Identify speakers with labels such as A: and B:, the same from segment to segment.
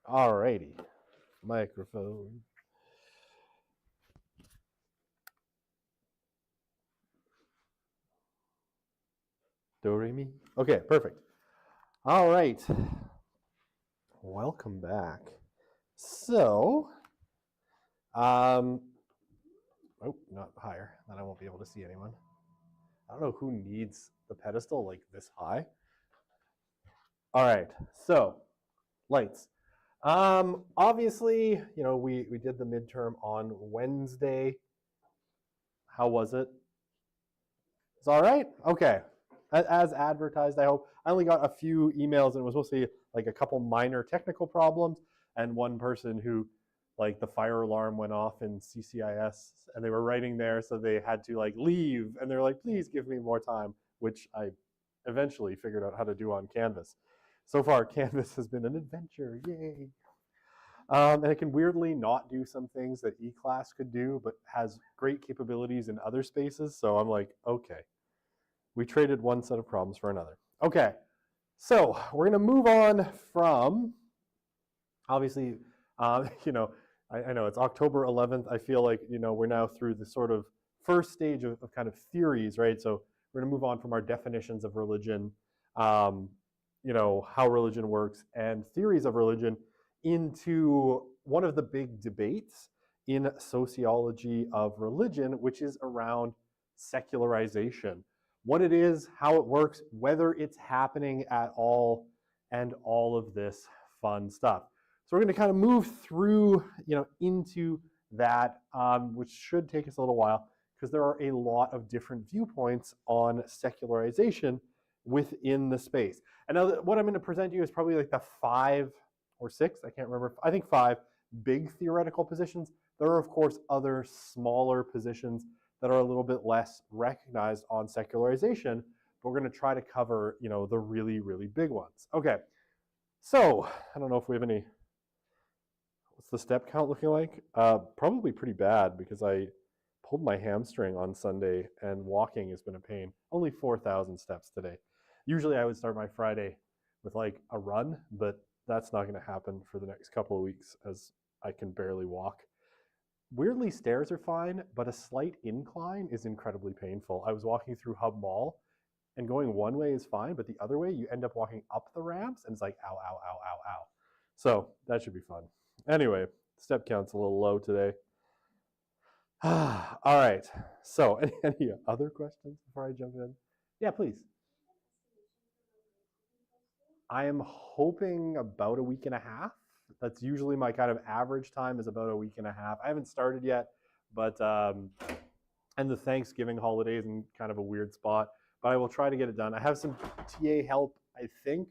A: Alrighty, microphone. Do re mi. Okay, perfect. All right, welcome back. So, oh, not higher. Then I won't be able to see anyone. I don't know who needs the pedestal like this high. All right, so lights. Obviously, we did the midterm on Wednesday. How was it? It's all right. Okay. As advertised, I hope. I only got a few emails, and it was mostly like a couple minor technical problems, and one person who, like, the fire alarm went off in CCIS, and they were writing there, so they had to like leave, and they're like, "Please give me more time," which I eventually figured out how to do on Canvas. So far, Canvas has been an adventure. Yay! And it can weirdly not do some things that eClass could do, but has great capabilities in other spaces. So I'm like, okay, we traded one set of problems for another. Okay, so we're going to move on from, obviously, I know it's October 11th. I feel like, we're now through the sort of first stage of kind of theories, right? So we're going to move on from our definitions of religion, how religion works, and theories of religion into one of the big debates in sociology of religion, which is around secularization. What it is, how it works, whether it's happening at all, and all of this fun stuff. So we're going to kind of move through, into that, which should take us a little while because there are a lot of different viewpoints on secularization within the space. And now what I'm going to present to you is probably like the 5 or 6, I can't remember, I think 5 big theoretical positions. There are, of course, other smaller positions that are a little bit less recognized on secularization, but we're going to try to cover, the really, really big ones. Okay, so I don't know if we have any. What's the step count looking like? Probably pretty bad because I pulled my hamstring on Sunday and walking has been a pain. Only 4,000 steps today. Usually I would start my Friday with like a run, but that's not going to happen for the next couple of weeks as I can barely walk. Weirdly, stairs are fine, but a slight incline is incredibly painful. I was walking through Hub Mall and going one way is fine, but the other way you end up walking up the ramps and it's like ow, ow, ow, ow, ow. So that should be fun. Anyway, step count's a little low today. All right. So any other questions before I jump in? Yeah, please. I am hoping about a week and a half. That's usually my kind of average time is about a week and a half. I haven't started yet, but and the Thanksgiving holiday is in kind of a weird spot, but I will try to get it done. I have some TA help, I think.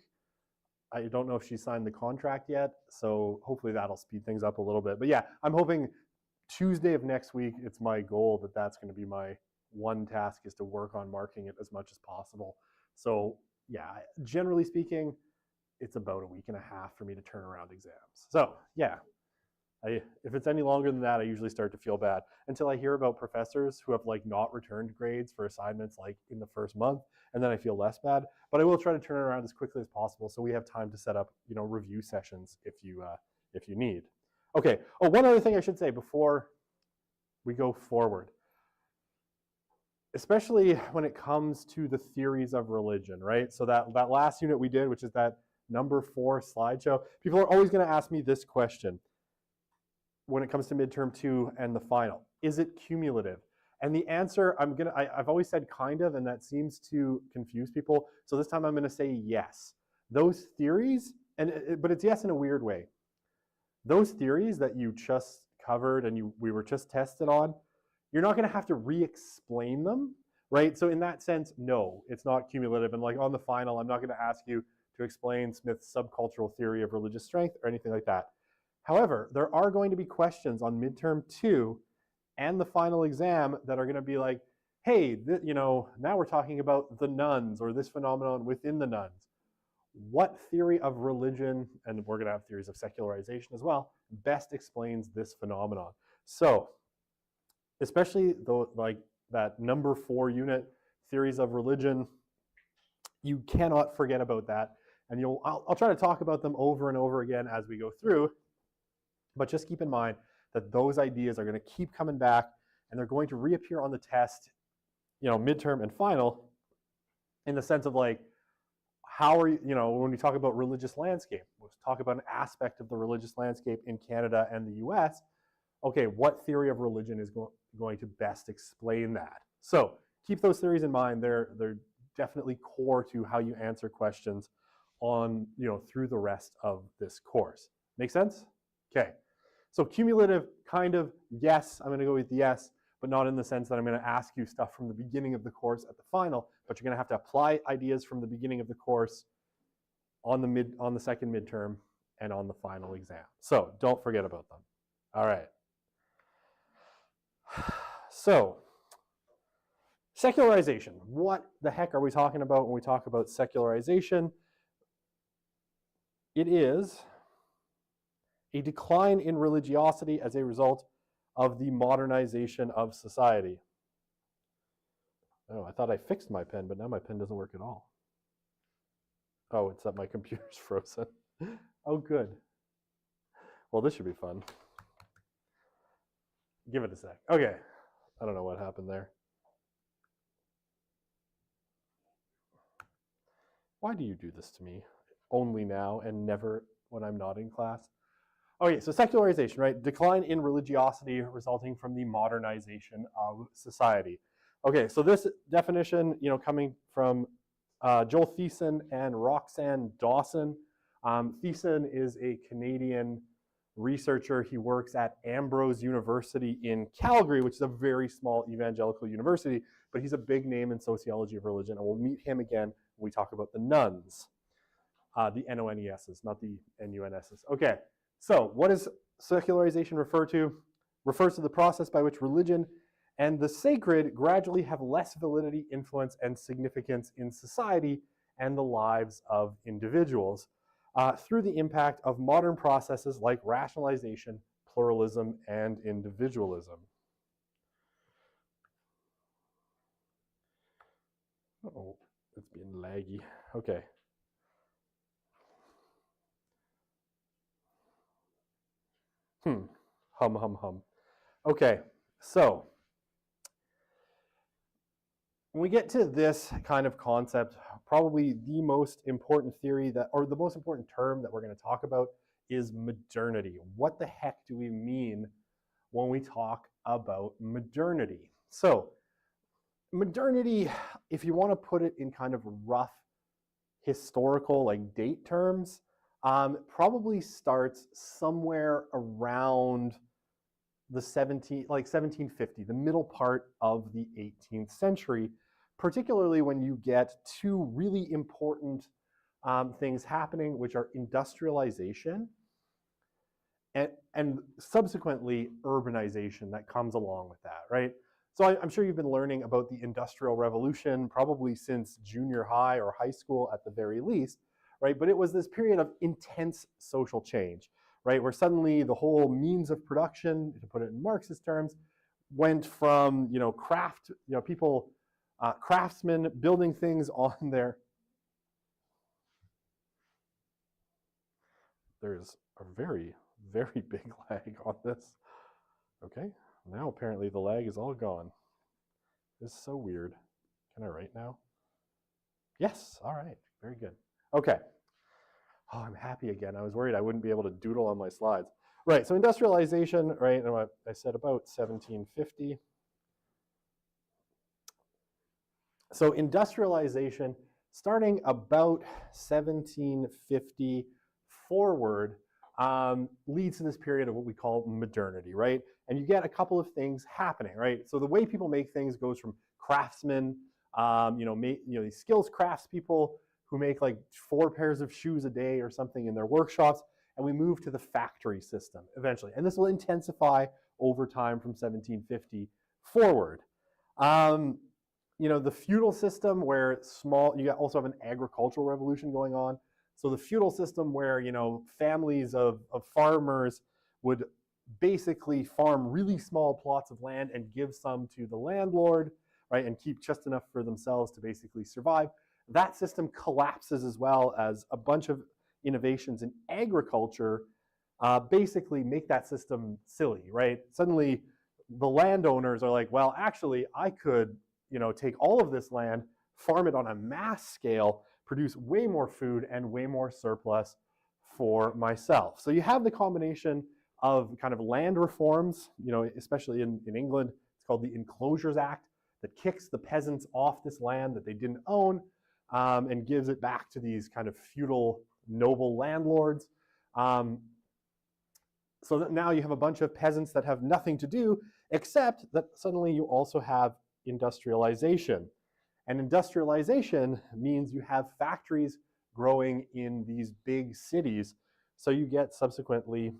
A: I don't know if she signed the contract yet, so hopefully that'll speed things up a little bit. But yeah, I'm hoping Tuesday of next week, it's my goal that that's going to be my one task is to work on marking it as much as possible. So yeah, generally speaking, it's about a week and a half for me to turn around exams. So yeah, if it's any longer than that, I usually start to feel bad until I hear about professors who have like not returned grades for assignments like in the first month, and then I feel less bad. But I will try to turn it around as quickly as possible so we have time to set up, review sessions if you need. Okay. Oh, one other thing I should say before we go forward, especially when it comes to the theories of religion, right? So that last unit we did, which is that number 4 slideshow, people are always going to ask me this question when it comes to midterm 2 and the final. Is it cumulative? And the answer, I've always said kind of, and that seems to confuse people. So this time I'm going to say yes. Those theories, but it's yes in a weird way. Those theories that you just covered and we were just tested on, you're not going to have to re-explain them, right? So in that sense, no, it's not cumulative. And like on the final, I'm not going to ask you to explain Smith's subcultural theory of religious strength or anything like that. However, there are going to be questions on midterm 2 and the final exam that are going to be like, hey, now we're talking about the nuns or this phenomenon within the nuns. What theory of religion, and we're going to have theories of secularization as well, best explains this phenomenon? So, especially though, like that number 4 unit, theories of religion, you cannot forget about that. And I'll try to talk about them over and over again as we go through, but just keep in mind that those ideas are going to keep coming back, and they're going to reappear on the test, midterm and final, in the sense of like, how are you, when we talk about religious landscape, we'll talk about an aspect of the religious landscape in Canada and the US. Okay, what theory of religion is going to best explain that? So keep those theories in mind. They're definitely core to how you answer questions on, through the rest of this course. Make sense? Okay. So cumulative, kind of, yes, I'm going to go with yes, but not in the sense that I'm going to ask you stuff from the beginning of the course at the final, but you're going to have to apply ideas from the beginning of the course on the second midterm and on the final exam. So don't forget about them. All right. So secularization. What the heck are we talking about when we talk about secularization? It is a decline in religiosity as a result of the modernization of society. Oh, I thought I fixed my pen, but now my pen doesn't work at all. Oh, it's that my computer's frozen. Oh, good. Well, this should be fun. Give it a sec. Okay. I don't know what happened there. Why do you do this to me? Only now and never when I'm not in class? Okay, so secularization, right? Decline in religiosity resulting from the modernization of society. Okay, so this definition, coming from Joel Thiessen and Roxanne Dawson. Thiessen is a Canadian researcher. He works at Ambrose University in Calgary, which is a very small evangelical university, but he's a big name in sociology of religion, and we'll meet him again when we talk about the nuns. The N-O-N-E-S's, not the N-U-N-S's. Okay, so what does secularization refer to? Refers to the process by which religion and the sacred gradually have less validity, influence, and significance in society and the lives of individuals through the impact of modern processes like rationalization, pluralism, and individualism. Oh, it's being laggy. Okay. Hum. Okay, so when we get to this kind of concept, probably the most important theory or the most important term that we're going to talk about is modernity. What the heck do we mean when we talk about modernity? So modernity, if you want to put it in kind of rough historical date terms, probably starts somewhere around the 1750, the middle part of the 18th century, particularly when you get two really important things happening, which are industrialization and subsequently urbanization that comes along with that, right? So I'm sure you've been learning about the Industrial Revolution probably since junior high or high school at the very least, right? But it was this period of intense social change, right? Where suddenly the whole means of production, to put it in Marxist terms, went from, craftsmen building things on their. There's a very, very big lag on this. Okay, now apparently the lag is all gone. This is so weird. Can I write now? Yes, all right, very good. Okay. Oh, I'm happy again. I was worried I wouldn't be able to doodle on my slides. Right, so industrialization, right, and what I said about 1750. So industrialization, starting about 1750 forward, leads to this period of what we call modernity, right? And you get a couple of things happening, right? So the way people make things goes from craftsmen, these skills craftspeople who make 4 pairs of shoes a day or something in their workshops, and we move to the factory system eventually. And this will intensify over time from 1750 forward. The feudal system where you also have an agricultural revolution going on. So the feudal system where, families of farmers would basically farm really small plots of land and give some to the landlord, right, and keep just enough for themselves to basically survive. that system collapses, as well as a bunch of innovations in agriculture basically make that system silly, right? Suddenly the landowners are like, well, actually, I could, take all of this land, farm it on a mass scale, produce way more food and way more surplus for myself. So you have the combination of kind of land reforms, especially in England, it's called the Enclosures Act, that kicks the peasants off this land that they didn't own and gives it back to these kind of feudal noble landlords. So that now you have a bunch of peasants that have nothing to do, except that suddenly you also have industrialization. And industrialization means you have factories growing in these big cities. So you get subsequently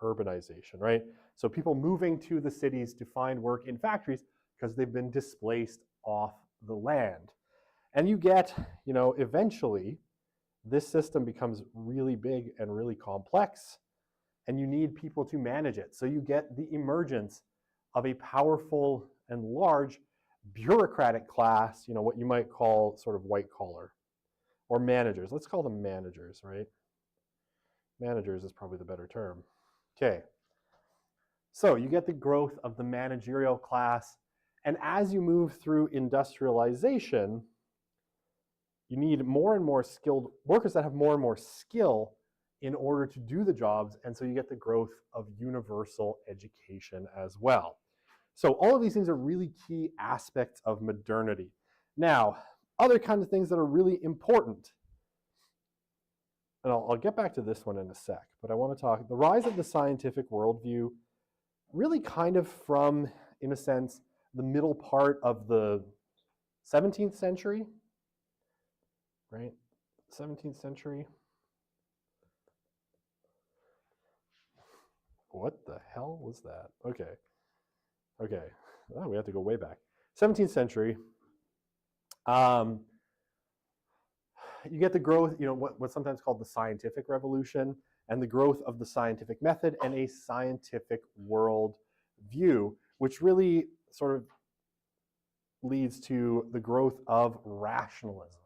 A: urbanization, right? So people moving to the cities to find work in factories because they've been displaced off the land. And you get, eventually this system becomes really big and really complex, and you need people to manage it. So you get the emergence of a powerful and large bureaucratic class, what you might call sort of white collar, or managers. Let's call them managers, right? Managers is probably the better term. Okay. So you get the growth of the managerial class, and as you move through industrialization, you need more and more skilled workers that have more and more skill in order to do the jobs, and so you get the growth of universal education as well. So all of these things are really key aspects of modernity. Now, other kinds of things that are really important, and I'll get back to this one in a sec, but I want to talk the rise of the scientific worldview, really kind of from, in a sense, the middle part of the 17th century, right? 17th century. What the hell was that? Okay. Oh, we have to go way back. 17th century. You get the growth, what's sometimes called the scientific revolution, and the growth of the scientific method and a scientific world view, which really sort of leads to the growth of rationalism,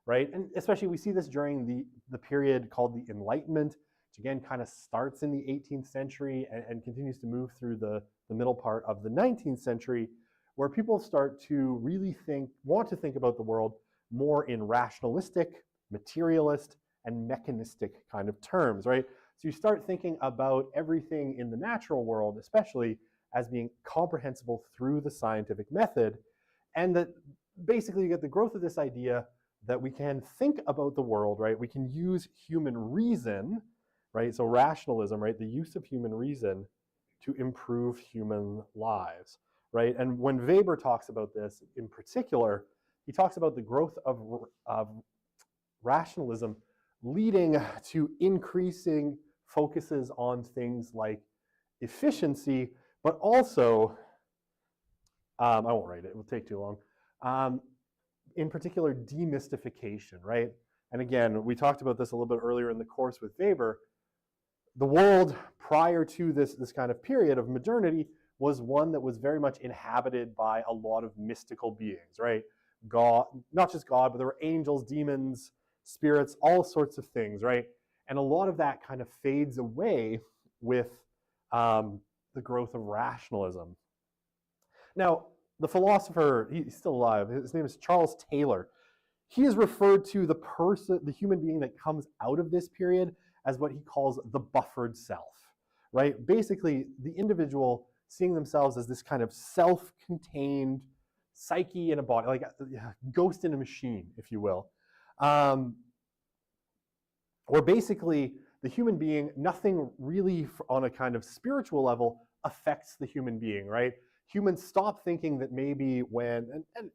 A: right? And especially we see this during the period called the Enlightenment, which again kind of starts in the 18th century and continues to move through the middle part of the 19th century, where people start to really want to think about the world more in rationalistic, materialist, and mechanistic kind of terms, right? So you start thinking about everything in the natural world, especially, as being comprehensible through the scientific method, and that basically you get the growth of this idea that we can think about the world, right? We can use human reason, right? So rationalism, right? The use of human reason to improve human lives, right? And when Weber talks about this in particular, he talks about the growth of rationalism leading to increasing focuses on things like efficiency, but also, I won't write it, it will take too long, in particular demystification, right? And again, we talked about this a little bit earlier in the course with Weber. The world prior to this kind of period of modernity was one that was very much inhabited by a lot of mystical beings, right? God, not just God, but there were angels, demons, spirits, all sorts of things, right? And a lot of that kind of fades away with the growth of rationalism. Now, the philosopher, he's still alive, his name is Charles Taylor. He is referred to the human being that comes out of this period as what he calls the buffered self, right? Basically, the individual seeing themselves as this kind of self-contained psyche in a body, like a ghost in a machine, if you will. Where basically the human being, nothing really on a kind of spiritual level affects the human being, right? Humans stop thinking that maybe when, and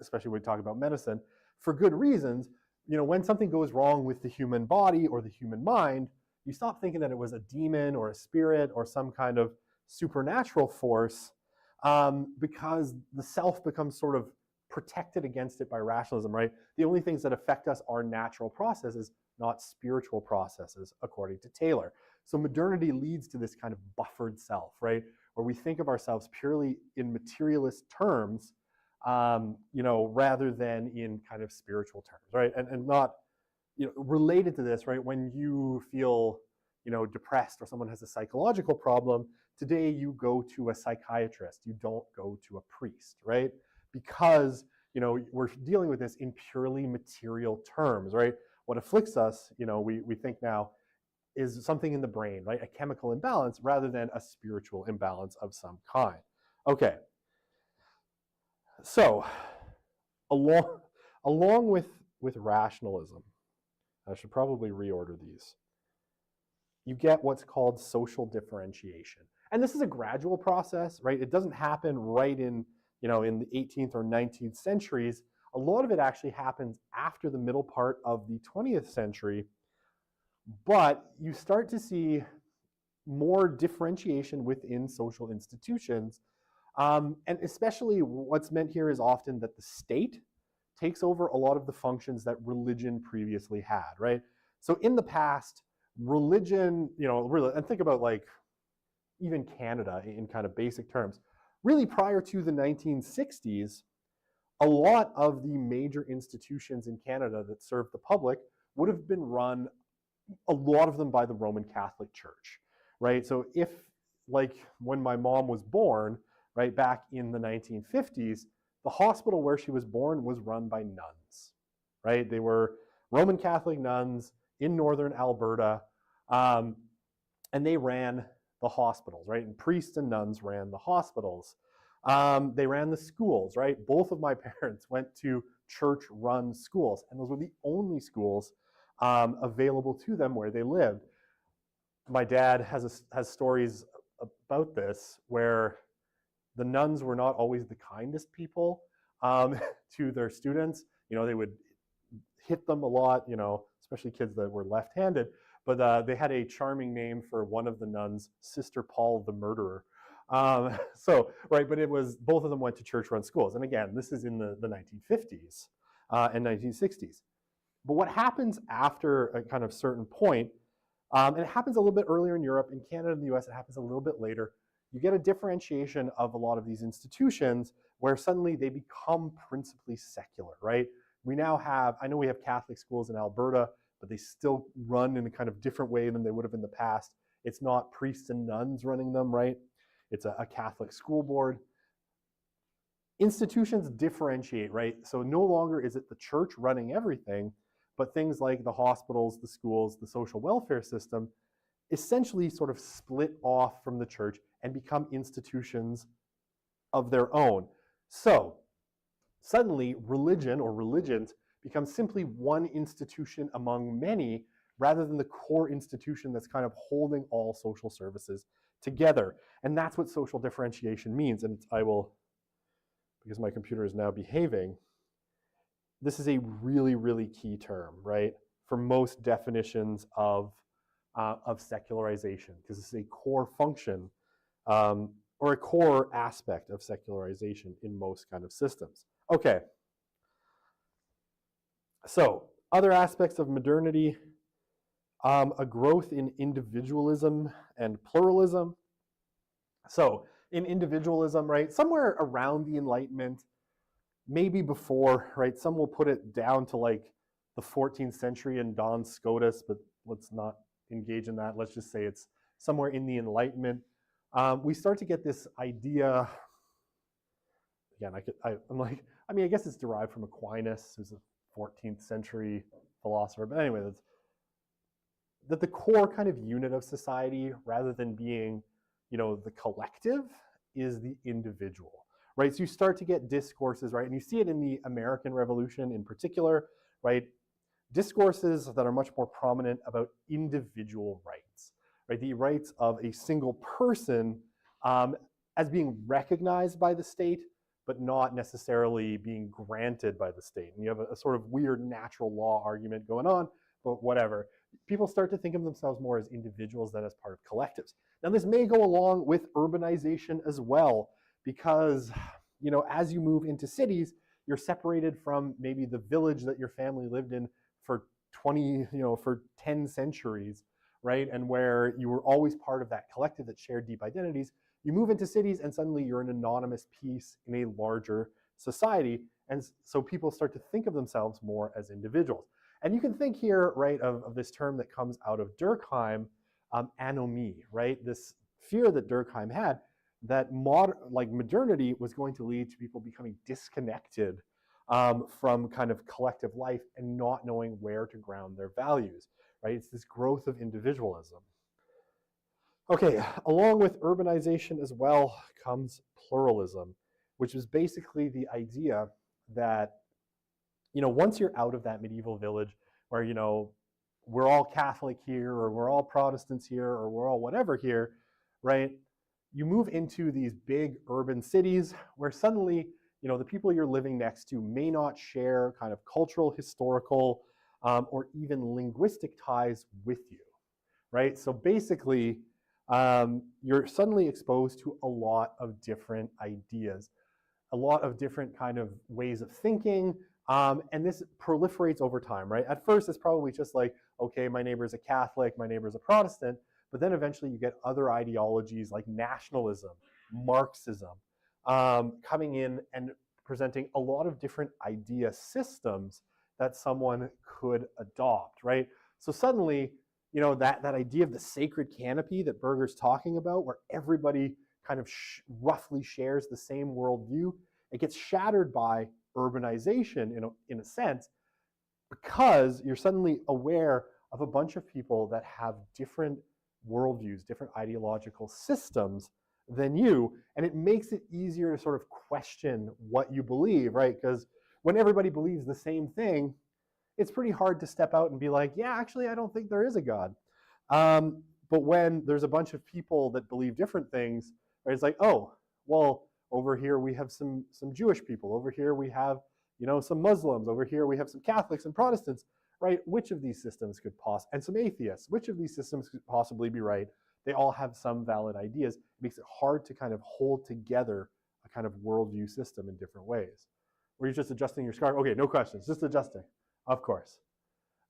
A: especially when we talk about medicine, for good reasons, when something goes wrong with the human body or the human mind, you stop thinking that it was a demon or a spirit or some kind of supernatural force, because the self becomes sort of protected against it by rationalism, right? The only things that affect us are natural processes, not spiritual processes, according to Taylor. So modernity leads to this kind of buffered self, right? Where we think of ourselves purely in materialist terms, rather than in kind of spiritual terms, right? And not, related to this, right? When you feel, depressed or someone has a psychological problem, today you go to a psychiatrist. You don't go to a priest, right? Because, we're dealing with this in purely material terms, right? What afflicts us, we think now is something in the brain, right? A chemical imbalance rather than a spiritual imbalance of some kind. Okay. So, along with rationalism, I should probably reorder these. You get what's called social differentiation. And this is a gradual process, right? It doesn't happen right in the 18th or 19th centuries. A lot of it actually happens after the middle part of the 20th century, but you start to see more differentiation within social institutions. And especially what's meant here is often that the state takes over a lot of the functions that religion previously had, right? So in the past, religion, really, and think about like even Canada in kind of basic terms, really prior to the 1960s, a lot of the major institutions in Canada that served the public would have been run, a lot of them by the Roman Catholic Church, right? So if, like when my mom was born, right, back in the 1950s, the hospital where she was born was run by nuns, right? They were Roman Catholic nuns in northern Alberta, and they ran the hospitals, right? And priests and nuns ran the hospitals. They ran the schools, right? Both of my parents went to church-run schools, and those were the only schools available to them where they lived. My dad has stories about this where the nuns were not always the kindest people to their students. They would hit them a lot, especially kids that were left-handed. But they had a charming name for one of the nuns, Sister Paul the Murderer. Right, but it was, both of them went to church-run schools. And again, this is in the 1950s and 1960s. But what happens after a kind of certain point, and it happens a little bit earlier in Europe, in Canada and the US, it happens a little bit later, you get a differentiation of a lot of these institutions where suddenly they become principally secular, right? We now have, I know we have Catholic schools in Alberta, but they still run in a kind of different way than they would have in the past. It's not priests and nuns running them, right? It's a Catholic school board. Institutions differentiate, right? So no longer is it the church running everything, but things like the hospitals, the schools, the social welfare system essentially sort of split off from the church and become institutions of their own. So suddenly religion or religions become simply one institution among many rather than the core institution that's kind of holding all social services together. And that's what social differentiation means. And I will, because my computer is now behaving, this is a really, really key term, right? For most definitions of secularization, because this is a core function or a core aspect of secularization in most kind of systems. Okay. So other aspects of modernity, a growth in individualism and pluralism. So in individualism, right, somewhere around the Enlightenment, maybe before, right, some will put it down to like the 14th century and Duns Scotus, but let's not engage in that. Let's just say it's somewhere in the Enlightenment. We start to get this idea, again, I guess it's derived from Aquinas, who's a 14th century philosopher, but anyway, that the core kind of unit of society, rather than being, the collective, is the individual, right? So you start to get discourses, right? And you see it in the American Revolution in particular, right? Discourses that are much more prominent about individual rights, right? The rights of a single person as being recognized by the state, but not necessarily being granted by the state. And you have a sort of weird natural law argument going on, but whatever. People start to think of themselves more as individuals than as part of collectives. Now, this may go along with urbanization as well, because, as you move into cities, you're separated from maybe the village that your family lived in for 10 centuries, right? And where you were always part of that collective that shared deep identities. You move into cities and suddenly you're an anonymous piece in a larger society. And so people start to think of themselves more as individuals. And you can think here, right, of this term that comes out of Durkheim, anomie, right? This fear that Durkheim had that modernity was going to lead to people becoming disconnected from kind of collective life and not knowing where to ground their values, right? It's this growth of individualism. Okay, along with urbanization as well comes pluralism, which is basically the idea that, once you're out of that medieval village where, we're all Catholic here, or we're all Protestants here, or we're all whatever here, right? You move into these big urban cities where suddenly, the people you're living next to may not share kind of cultural, historical, or even linguistic ties with you, right? So basically, you're suddenly exposed to a lot of different ideas, a lot of different kind of ways of thinking, and this proliferates over time, right? At first, it's probably just like, okay, my neighbor's a Catholic, my neighbor's a Protestant, but then eventually you get other ideologies like nationalism, Marxism, coming in and presenting a lot of different idea systems that someone could adopt, right? So suddenly, that idea of the sacred canopy that Berger's talking about, where everybody kind of roughly shares the same worldview, it gets shattered by urbanization in a sense, because you're suddenly aware of a bunch of people that have different worldviews, different ideological systems than you, and it makes it easier to sort of question what you believe, right? Because when everybody believes the same thing, it's pretty hard to step out and be like, yeah, actually, I don't think there is a God. But when there's a bunch of people that believe different things, right, it's like, oh, well, over here we have some Jewish people. Over here we have, some Muslims. Over here we have some Catholics and Protestants, right? Which of these systems could and some atheists. Which of these systems could possibly be right? They all have some valid ideas. It makes it hard to kind of hold together a kind of worldview system in different ways. Or you're just adjusting your scarf? Okay, no questions, just adjusting. Of course.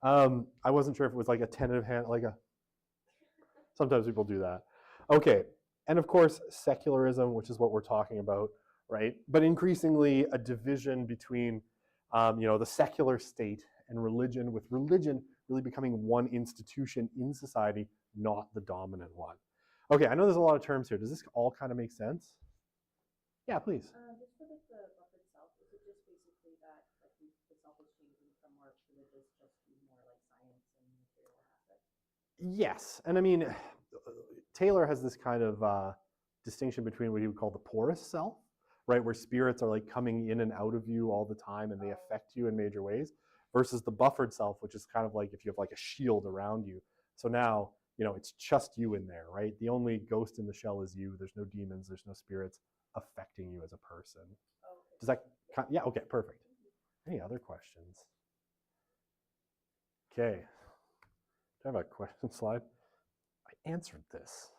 A: I wasn't sure if it was like a tentative hand, sometimes people do that. Okay, and of course, secularism, which is what we're talking about, right? But increasingly a division between, the secular state and religion, with religion really becoming one institution in society, not the dominant one. Okay, I know there's a lot of terms here. Does this all kind of make sense? Yeah, please.
B: Just for the book itself, is it just basically that the self is changing from more religious just to more like science and material aspects?
A: Yes, and I mean, Taylor has this kind of distinction between what he would call the porous self, right, where spirits are like coming in and out of you all the time and they affect you in major ways, versus the buffered self, which is kind of like if you have like a shield around you. So now, it's just you in there, right? The only ghost in the shell is you. There's no demons, there's no spirits affecting you as a person.
B: Okay.
A: Does that, yeah, okay, perfect. Any other questions? Okay. Do I have a question slide? I answered this.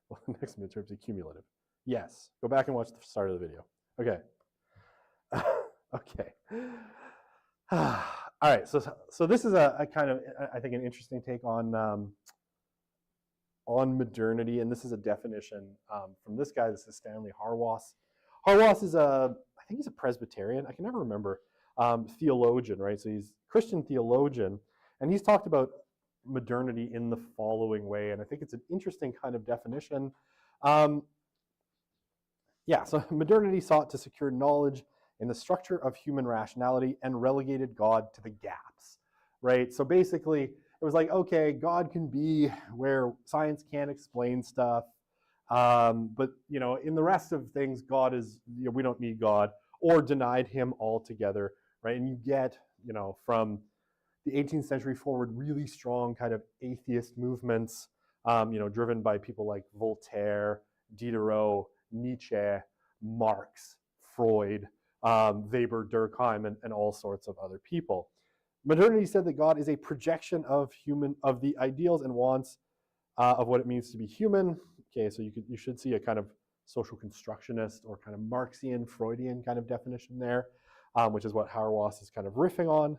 A: Well, the next midterm's cumulative. Yes. Go back and watch the start of the video. Okay. Okay. All right. So this is a kind of, I think, an interesting take on modernity, and this is a definition from this guy. This is Stanley Hauerwas. Hauerwas is I think he's a Presbyterian. I can never remember. Theologian, right? So he's a Christian theologian, and he's talked about modernity in the following way, and I think it's an interesting kind of definition. Yeah, so modernity sought to secure knowledge in the structure of human rationality and relegated God to the gaps, right? So basically, it was like, okay, God can be where science can't explain stuff, but in the rest of things, God is, we don't need God, or denied him altogether, right? And you get, from the 18th century forward, really strong kind of atheist movements, driven by people like Voltaire, Diderot, Nietzsche, Marx, Freud, Weber, Durkheim, and all sorts of other people. Modernity said that God is a projection of the ideals and wants of what it means to be human. Okay, so you should see a kind of social constructionist or kind of Marxian, Freudian kind of definition there, which is what Hauerwas is kind of riffing on.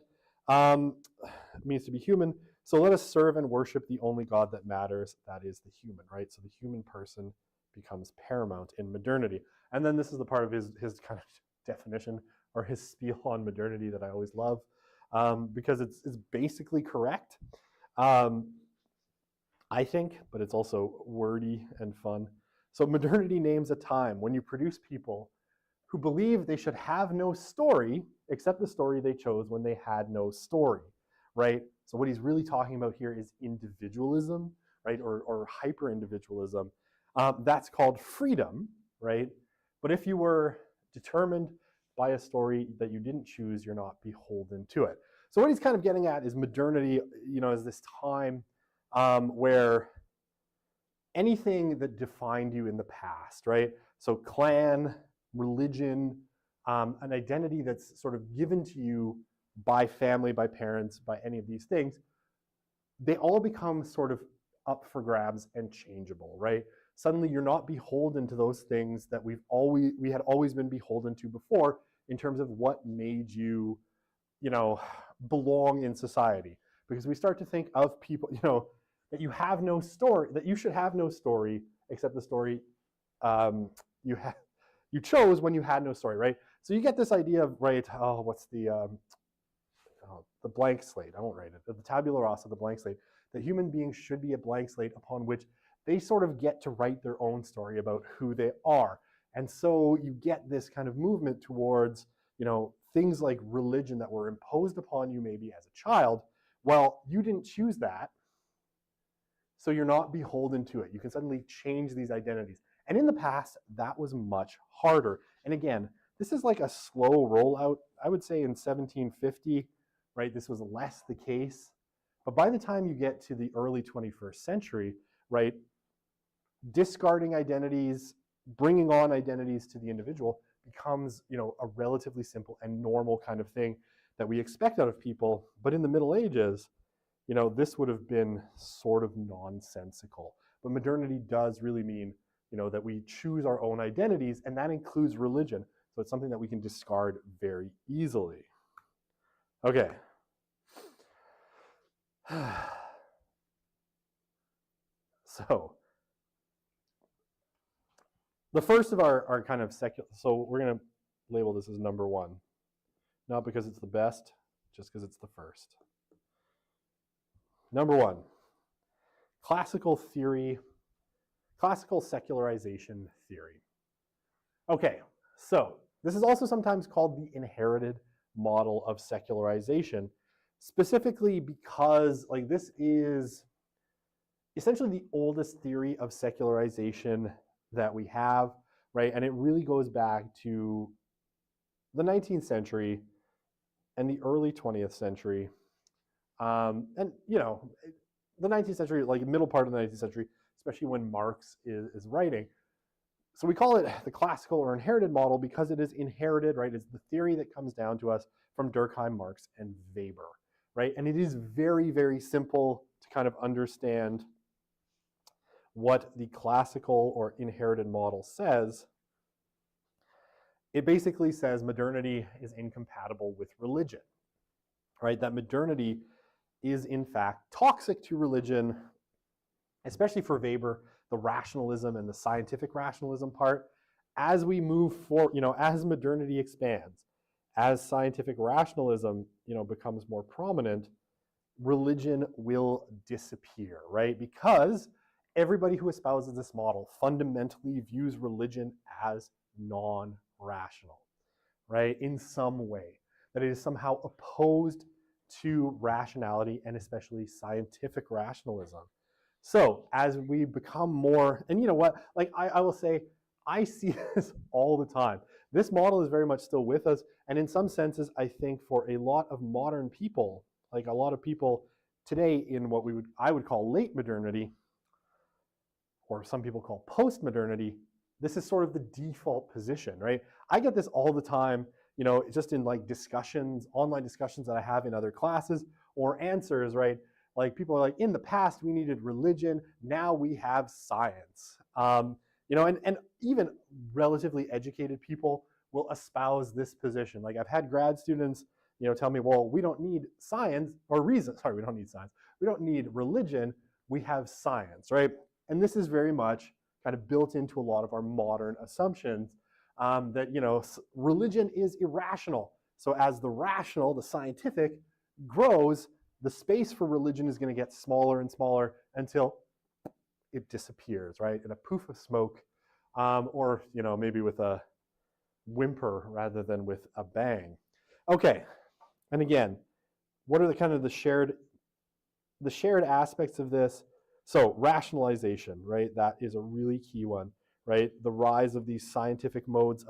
A: It means to be human. So let us serve and worship the only God that matters, that is the human, right? So the human person becomes paramount in modernity. And then this is the part of his kind of definition or his spiel on modernity that I always love, because it's basically correct, I think, but it's also wordy and fun. So modernity names a time when you produce people who believe they should have no story except the story they chose when they had no story, right? So what he's really talking about here is individualism, right, or hyper-individualism. That's called freedom, right? But if you were determined by a story that you didn't choose, you're not beholden to it. So what he's kind of getting at is modernity, is this time where anything that defined you in the past, right? So clan, religion, an identity that's sort of given to you by family, by parents, by any of these things, they all become sort of up for grabs and changeable, right? Suddenly you're not beholden to those things that we had always been beholden to before in terms of what made you, belong in society. Because we start to think of people, that you have no story, that you should have no story except the story you chose when you had no story, right? So you get this idea of, right, what's the blank slate? I won't write it. The tabula rasa, the blank slate. That human beings should be a blank slate upon which they sort of get to write their own story about who they are. And so you get this kind of movement towards, things like religion that were imposed upon you maybe as a child. Well, you didn't choose that, so you're not beholden to it. You can suddenly change these identities. And in the past, that was much harder. And again, this is like a slow rollout. I would say in 1750, right, this was less the case. But by the time you get to the early 21st century, right, discarding identities, bringing on identities to the individual becomes, a relatively simple and normal kind of thing that we expect out of people. But in the Middle Ages, this would have been sort of nonsensical. But modernity does really mean, that we choose our own identities, and that includes religion. So it's something that we can discard very easily. Okay. So the first of our kind of secular, so we're going to label this as number one. Not because it's the best, just because it's the first. Number one, classical secularization theory. Okay, so this is also sometimes called the inherited model of secularization, specifically because this is essentially the oldest theory of secularization that we have, right? And it really goes back to the 19th century and the early 20th century. And, the 19th century, middle part of the 19th century, especially when Marx is writing. So we call it the classical or inherited model because it is inherited, right? It's the theory that comes down to us from Durkheim, Marx, and Weber, right? And it is very, very simple to kind of understand what the classical or inherited model says. It basically says modernity is incompatible with religion, right? That modernity is in fact toxic to religion, especially for Weber, the rationalism and the scientific rationalism part. As we move forward, as modernity expands, as scientific rationalism, becomes more prominent, religion will disappear, right? Because everybody who espouses this model fundamentally views religion as non-rational, right? In some way, that it is somehow opposed to rationality and especially scientific rationalism. So as we become more, and you know what, I will say, I see this all the time. This model is very much still with us. And in some senses, I think for a lot of modern people, a lot of people today in what I would call late modernity, or some people call post-modernity, this is sort of the default position, right? I get this all the time, just in discussions, online discussions that I have in other classes or answers, right? People are in the past we needed religion, now we have science. And even relatively educated people will espouse this position. I've had grad students, tell me, well, we don't need science or reason. Sorry, we don't need science. We don't need religion. We have science, right? And this is very much kind of built into a lot of our modern assumptions. that, religion is irrational. So as the rational, the scientific, grows, the space for religion is going to get smaller and smaller until it disappears, right? In a poof of smoke, or, maybe with a whimper rather than with a bang. Okay, and again, what are the kind of the shared aspects of this? So rationalization, right? That is a really key one, right? The rise of these scientific modes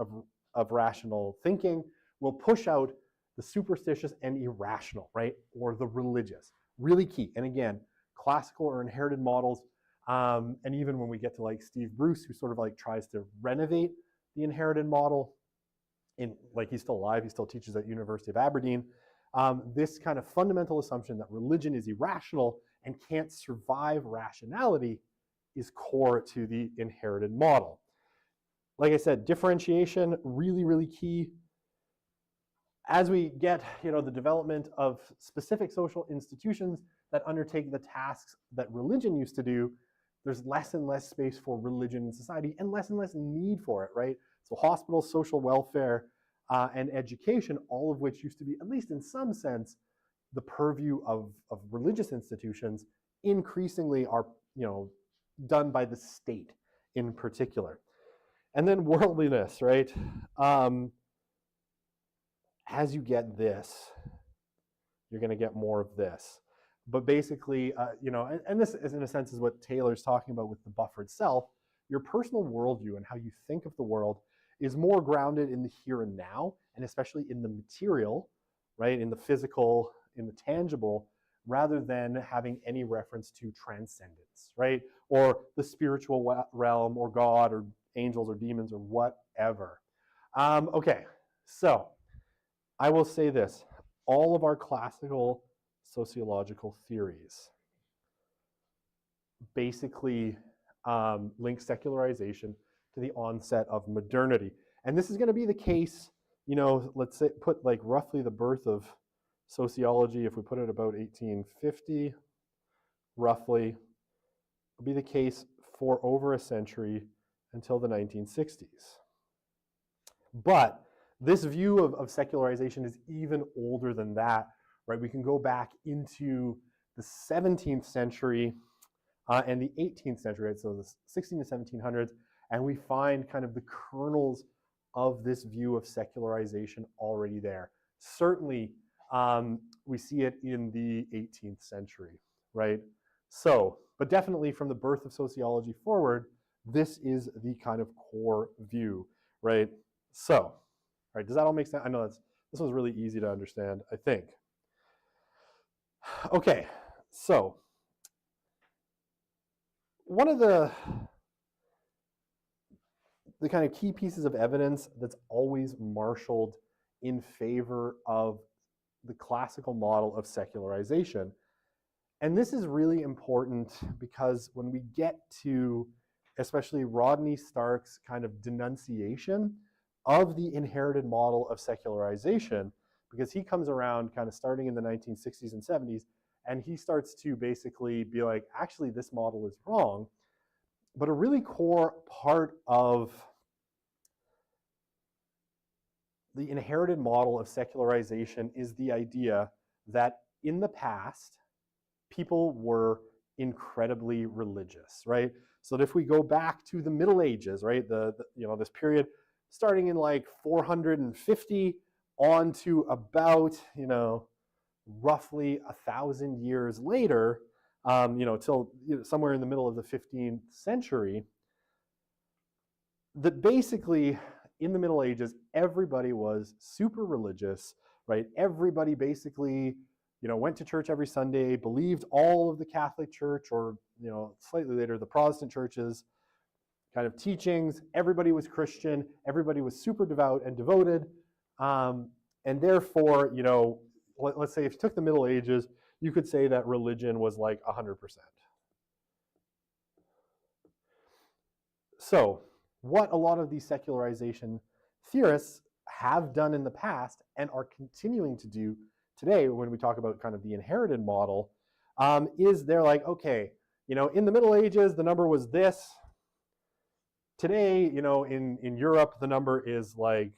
A: of rational thinking will push out the superstitious and irrational, right? Or the religious. Really key. And again, classical or inherited models, and even when we get to like Steve Bruce, who sort of like tries to renovate the inherited model, he's still alive, he still teaches at University of Aberdeen, this kind of fundamental assumption that religion is irrational and can't survive rationality is core to the inherited model. Like I said, differentiation, really, really key. As we get, the development of specific social institutions that undertake the tasks that religion used to do, there's less and less space for religion in society and less need for it, right? So hospitals, social welfare, and education, all of which used to be, at least in some sense, the purview of religious institutions, increasingly are, done by the state in particular. And then worldliness, right? As you get this, you're going to get more of this. But basically, and this is in a sense is what Taylor's talking about with the buffered self. Your personal worldview and how you think of the world is more grounded in the here and now, and especially in the material, right? In the physical, in the tangible, rather than having any reference to transcendence, right? Or the spiritual realm, or God, or angels, or demons, or whatever. Okay, so I will say this. All of our classical sociological theories basically link secularization to the onset of modernity. And this is going to be the case, let's say, put like roughly the birth of sociology, if we put it about 1850, roughly, will be the case for over a century until the 1960s. But this view of secularization is even older than that, right? We can go back into the 17th century and the 18th century, right? So the 16 to 1700s, and we find kind of the kernels of this view of secularization already there. Certainly, we see it in the 18th century, right? So, but definitely from the birth of sociology forward, this is the kind of core view, right? So, right, does that all make sense? I know this was really easy to understand, I think. Okay, so one of the kind of key pieces of evidence that's always marshaled in favor of the classical model of secularization, and this is really important because when we get to especially Rodney Stark's kind of denunciation of the inherited model of secularization, because he comes around kind of starting in the 1960s and 70s, and he starts to basically be like, actually, this model is wrong. But a really core part of the inherited model of secularization is the idea that in the past, people were incredibly religious, right? So that if we go back to the Middle Ages, right, this period starting in like 450 on to about, roughly 1,000 years later, till somewhere in the middle of the 15th century, that basically in the Middle Ages, everybody was super religious, right? Everybody basically, went to church every Sunday, believed all of the Catholic Church, or, slightly later, the Protestant churches kind of teachings. Everybody was Christian. Everybody was super devout and devoted. And therefore, let's say if you took the Middle Ages, you could say that religion was like 100%. So what a lot of these secularization theorists have done in the past and are continuing to do today when we talk about kind of the inherited model, is they're like, okay, in the Middle Ages, the number was this. Today, in Europe, the number is like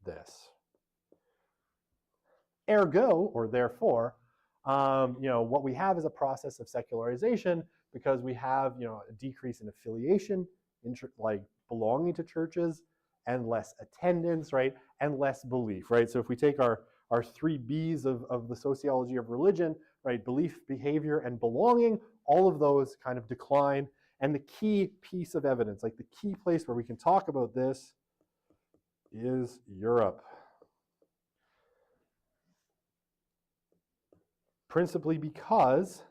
A: this. Ergo, or therefore, what we have is a process of secularization because we have, a decrease in affiliation, like belonging to churches, and less attendance, right, and less belief, right? So if we take our 3 B's of the sociology of religion, right, belief, behavior, and belonging, all of those kind of decline. And the key piece of evidence, like the key place where we can talk about this, is Europe. Principally because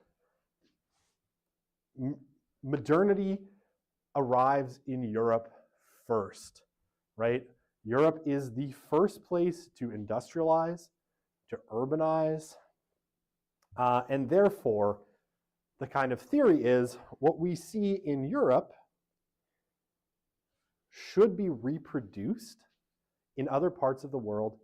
A: modernity arrives in Europe first, right? Europe is the first place to industrialize, to urbanize, and therefore, the kind of theory is what we see in Europe should be reproduced in other parts of the world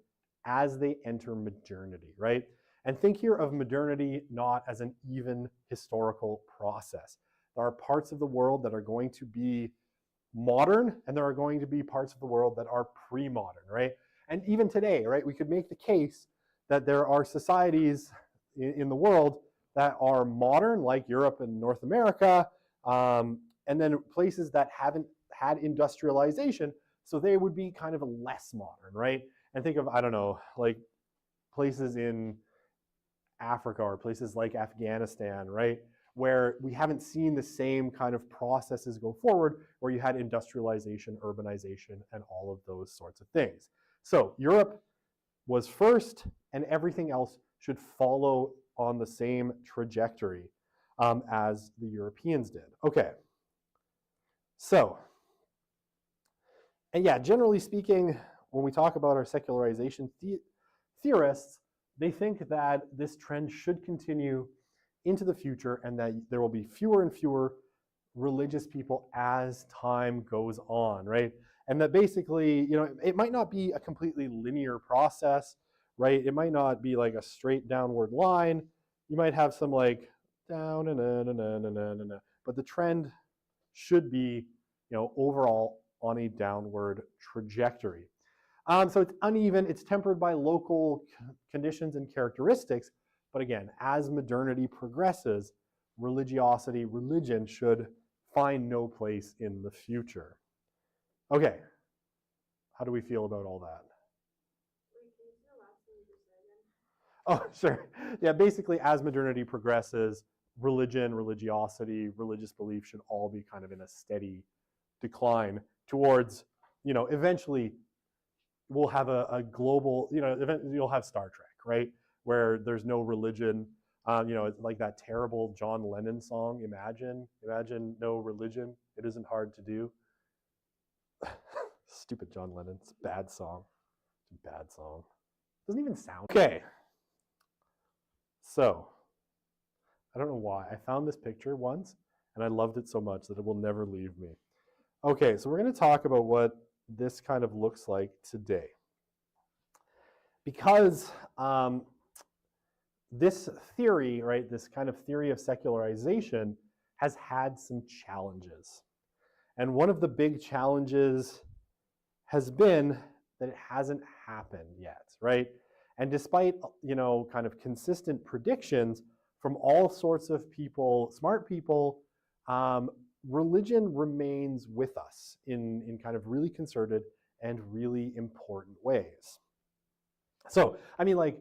A: as they enter modernity, right? And think here of modernity not as an even historical process. There are parts of the world that are going to be modern, and there are going to be parts of the world that are pre-modern, right? And even today, right, we could make the case that there are societies in the world that are modern, like Europe and North America, and then places that haven't had industrialization, so they would be kind of less modern, right? And think of, I don't know, like places in Africa or places like Afghanistan, right, where we haven't seen the same kind of processes go forward, where you had industrialization, urbanization, and all of those sorts of things. So Europe was first, and everything else should follow on the same trajectory as the Europeans did. Okay, so, and yeah, generally speaking, when we talk about our secularization theorists, they think that this trend should continue into the future and that there will be fewer and fewer religious people as time goes on, right? And that basically, it might not be a completely linear process, right? It might not be like a straight downward line. You might have some like down and but the trend should be, overall on a downward trajectory. So it's uneven, it's tempered by local conditions and characteristics, but again, as modernity progresses, religion should find no place in the future. Okay, how do we feel about all that? Oh, sure. Yeah, basically, as modernity progresses, religiosity, religious belief should all be kind of in a steady decline towards, eventually we'll have a global, you'll have Star Trek, right? Where there's no religion. It's like that terrible John Lennon song, Imagine no religion. It isn't hard to do. Stupid John Lennon. It's a bad song. It's a bad song. Doesn't even sound. Okay. So, I don't know why. I found this picture once, and I loved it so much that it will never leave me. Okay, so we're going to talk about what this kind of looks like today. Because this theory, right, this kind of theory of secularization has had some challenges. And one of the big challenges has been that it hasn't happened yet, right? And despite, kind of consistent predictions from all sorts of people, smart people, religion remains with us in kind of really concerted and really important ways. So, I mean, like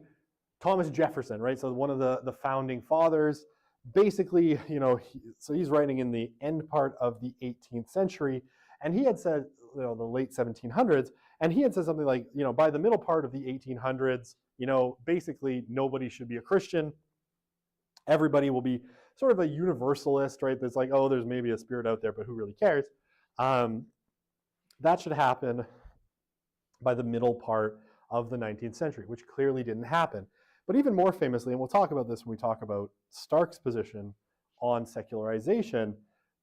A: Thomas Jefferson, right? So one of the founding fathers, basically, so he's writing in the end part of the 18th century, and he had said, the late 1700s, and he had said something like, by the middle part of the 1800s, basically nobody should be a Christian. Everybody will be sort of a universalist, right? That's like, oh, there's maybe a spirit out there, but who really cares? That should happen by the middle part of the 19th century, which clearly didn't happen. But even more famously, and we'll talk about this when we talk about Stark's position on secularization,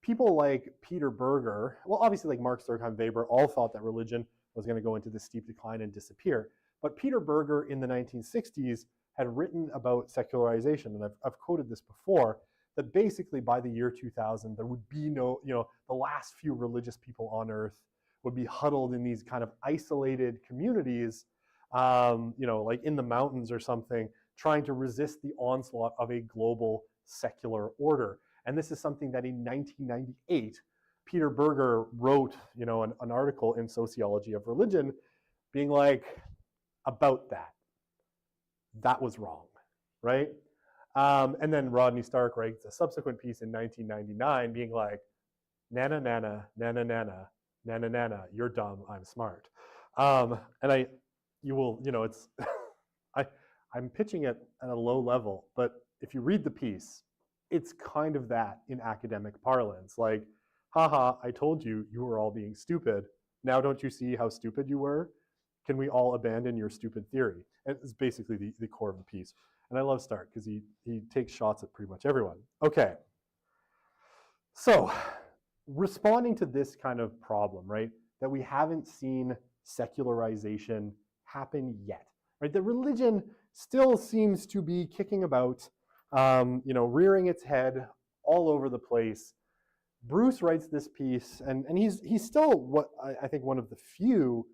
A: people like Peter Berger, well, obviously like Marx, Durkheim, Weber, all thought that religion was going to go into this steep decline and disappear. But Peter Berger in the 1960s had written about secularization, and I've quoted this before, that basically by the year 2000, there would be no, the last few religious people on earth would be huddled in these kind of isolated communities, like in the mountains or something, trying to resist the onslaught of a global secular order. And this is something that in 1998, Peter Berger wrote, an article in Sociology of Religion being like, about that. That was wrong, right? And then Rodney Stark writes a subsequent piece in 1999 being like, nana, nana, nana, nana, nana, nana, you're dumb, I'm smart. And it's, I'm pitching it at a low level, but if you read the piece, it's kind of that in academic parlance. Like, haha, I told you you were all being stupid. Now don't you see how stupid you were? Can we all abandon your stupid theory? And it's basically the core of the piece. And I love Stark because he takes shots at pretty much everyone. Okay. So responding to this kind of problem, right, that we haven't seen secularization happen yet, right? That religion still seems to be kicking about, rearing its head all over the place. Bruce writes this piece, and he's still what I think one of the few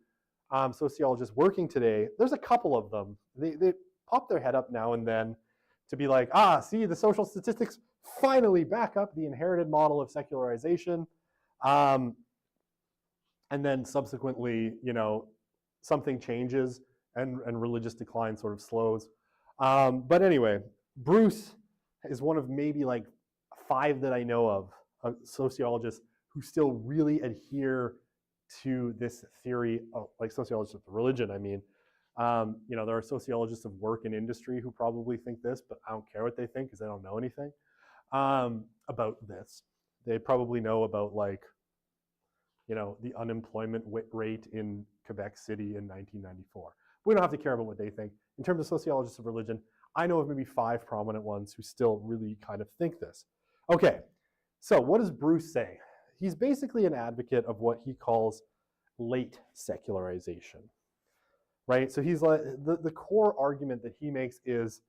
A: sociologists working today. There's a couple of them. They pop their head up now and then to be like, see, the social statistics finally back up the inherited model of secularization. And then subsequently, something changes and religious decline sort of slows. But anyway, Bruce is one of maybe like 5 that I know of sociologists who still really adhere to this theory of, like, sociologists of religion, I mean. There are sociologists of work and industry who probably think this, but I don't care what they think because they don't know anything about this. They probably know about, like, the unemployment rate in Quebec City in 1994. We don't have to care about what they think. In terms of sociologists of religion, I know of maybe 5 prominent ones who still really kind of think this. Okay, so what does Bruce say? He's basically an advocate of what he calls late secularization, right? So he's like, the core argument that he makes is,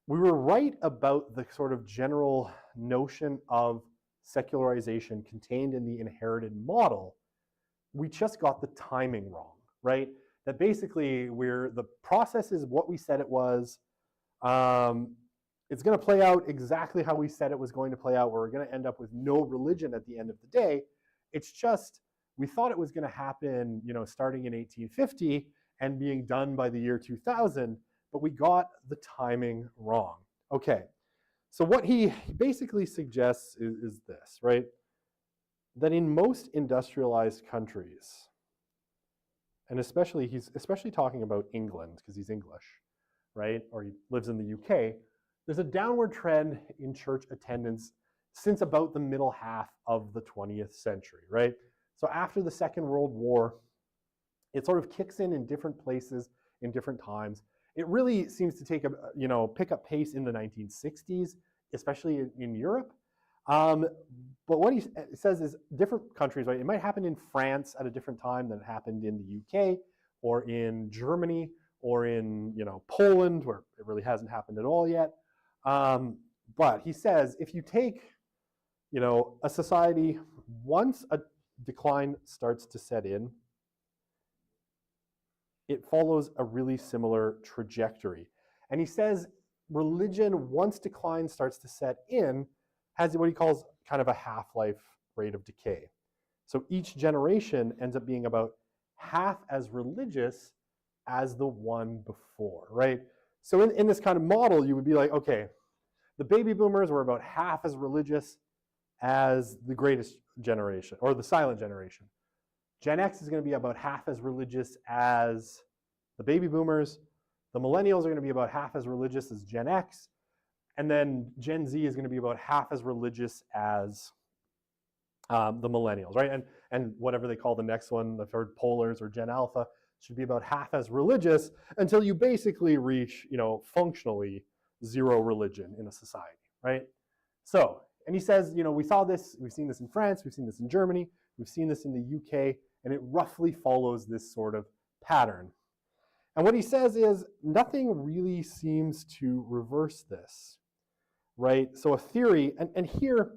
A: we were right about the sort of general notion of secularization contained in the inherited model. We just got the timing wrong, right? That basically the process is what we said it was. It's going to play out exactly how we said it was going to play out, where we're going to end up with no religion at the end of the day. It's just, we thought it was going to happen, starting in 1850 and being done by the year 2000, but we got the timing wrong. Okay, so what he basically suggests is this, right? That in most industrialized countries, and he's especially talking about England because he's English, right? Or he lives in the UK. There's a downward trend in church attendance since about the middle half of the 20th century, right? So after the Second World War, it sort of kicks in different places in different times. It really seems to pick up pace in the 1960s, especially in Europe. But what he says is different countries, right? It might happen in France at a different time than it happened in the UK or in Germany or in Poland, where it really hasn't happened at all yet. But he says if you take a society, once a decline starts to set in, it follows a really similar trajectory. And he says religion, once decline starts to set in, has what he calls kind of a half-life rate of decay. So each generation ends up being about half as religious as the one before, right? So in this kind of model, you would be like, okay, the baby boomers were about half as religious as the greatest generation, or the silent generation. Gen X is going to be about half as religious as the baby boomers. The millennials are going to be about half as religious as Gen X. And then Gen Z is going to be about half as religious as the millennials, right? And whatever they call the next one, the third polars or Gen Alpha, should be about half as religious until you basically reach, functionally zero religion in a society, right? So, and he says, we saw this, we've seen this in France, we've seen this in Germany, we've seen this in the UK, and it roughly follows this sort of pattern. And what he says is nothing really seems to reverse this, right? So a theory, and here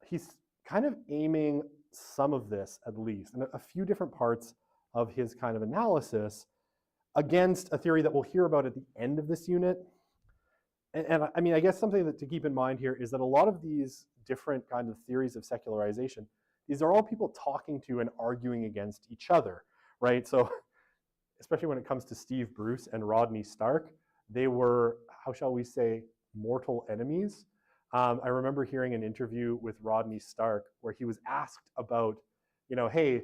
A: he's kind of aiming some of this, at least, and a few different parts of his kind of analysis against a theory that we'll hear about at the end of this unit. And I mean, I guess something that to keep in mind here is that a lot of these different kind of theories of secularization, these are all people talking to and arguing against each other, right? So especially when it comes to Steve Bruce and Rodney Stark, they were, how shall we say, mortal enemies. I remember hearing an interview with Rodney Stark where he was asked about, hey,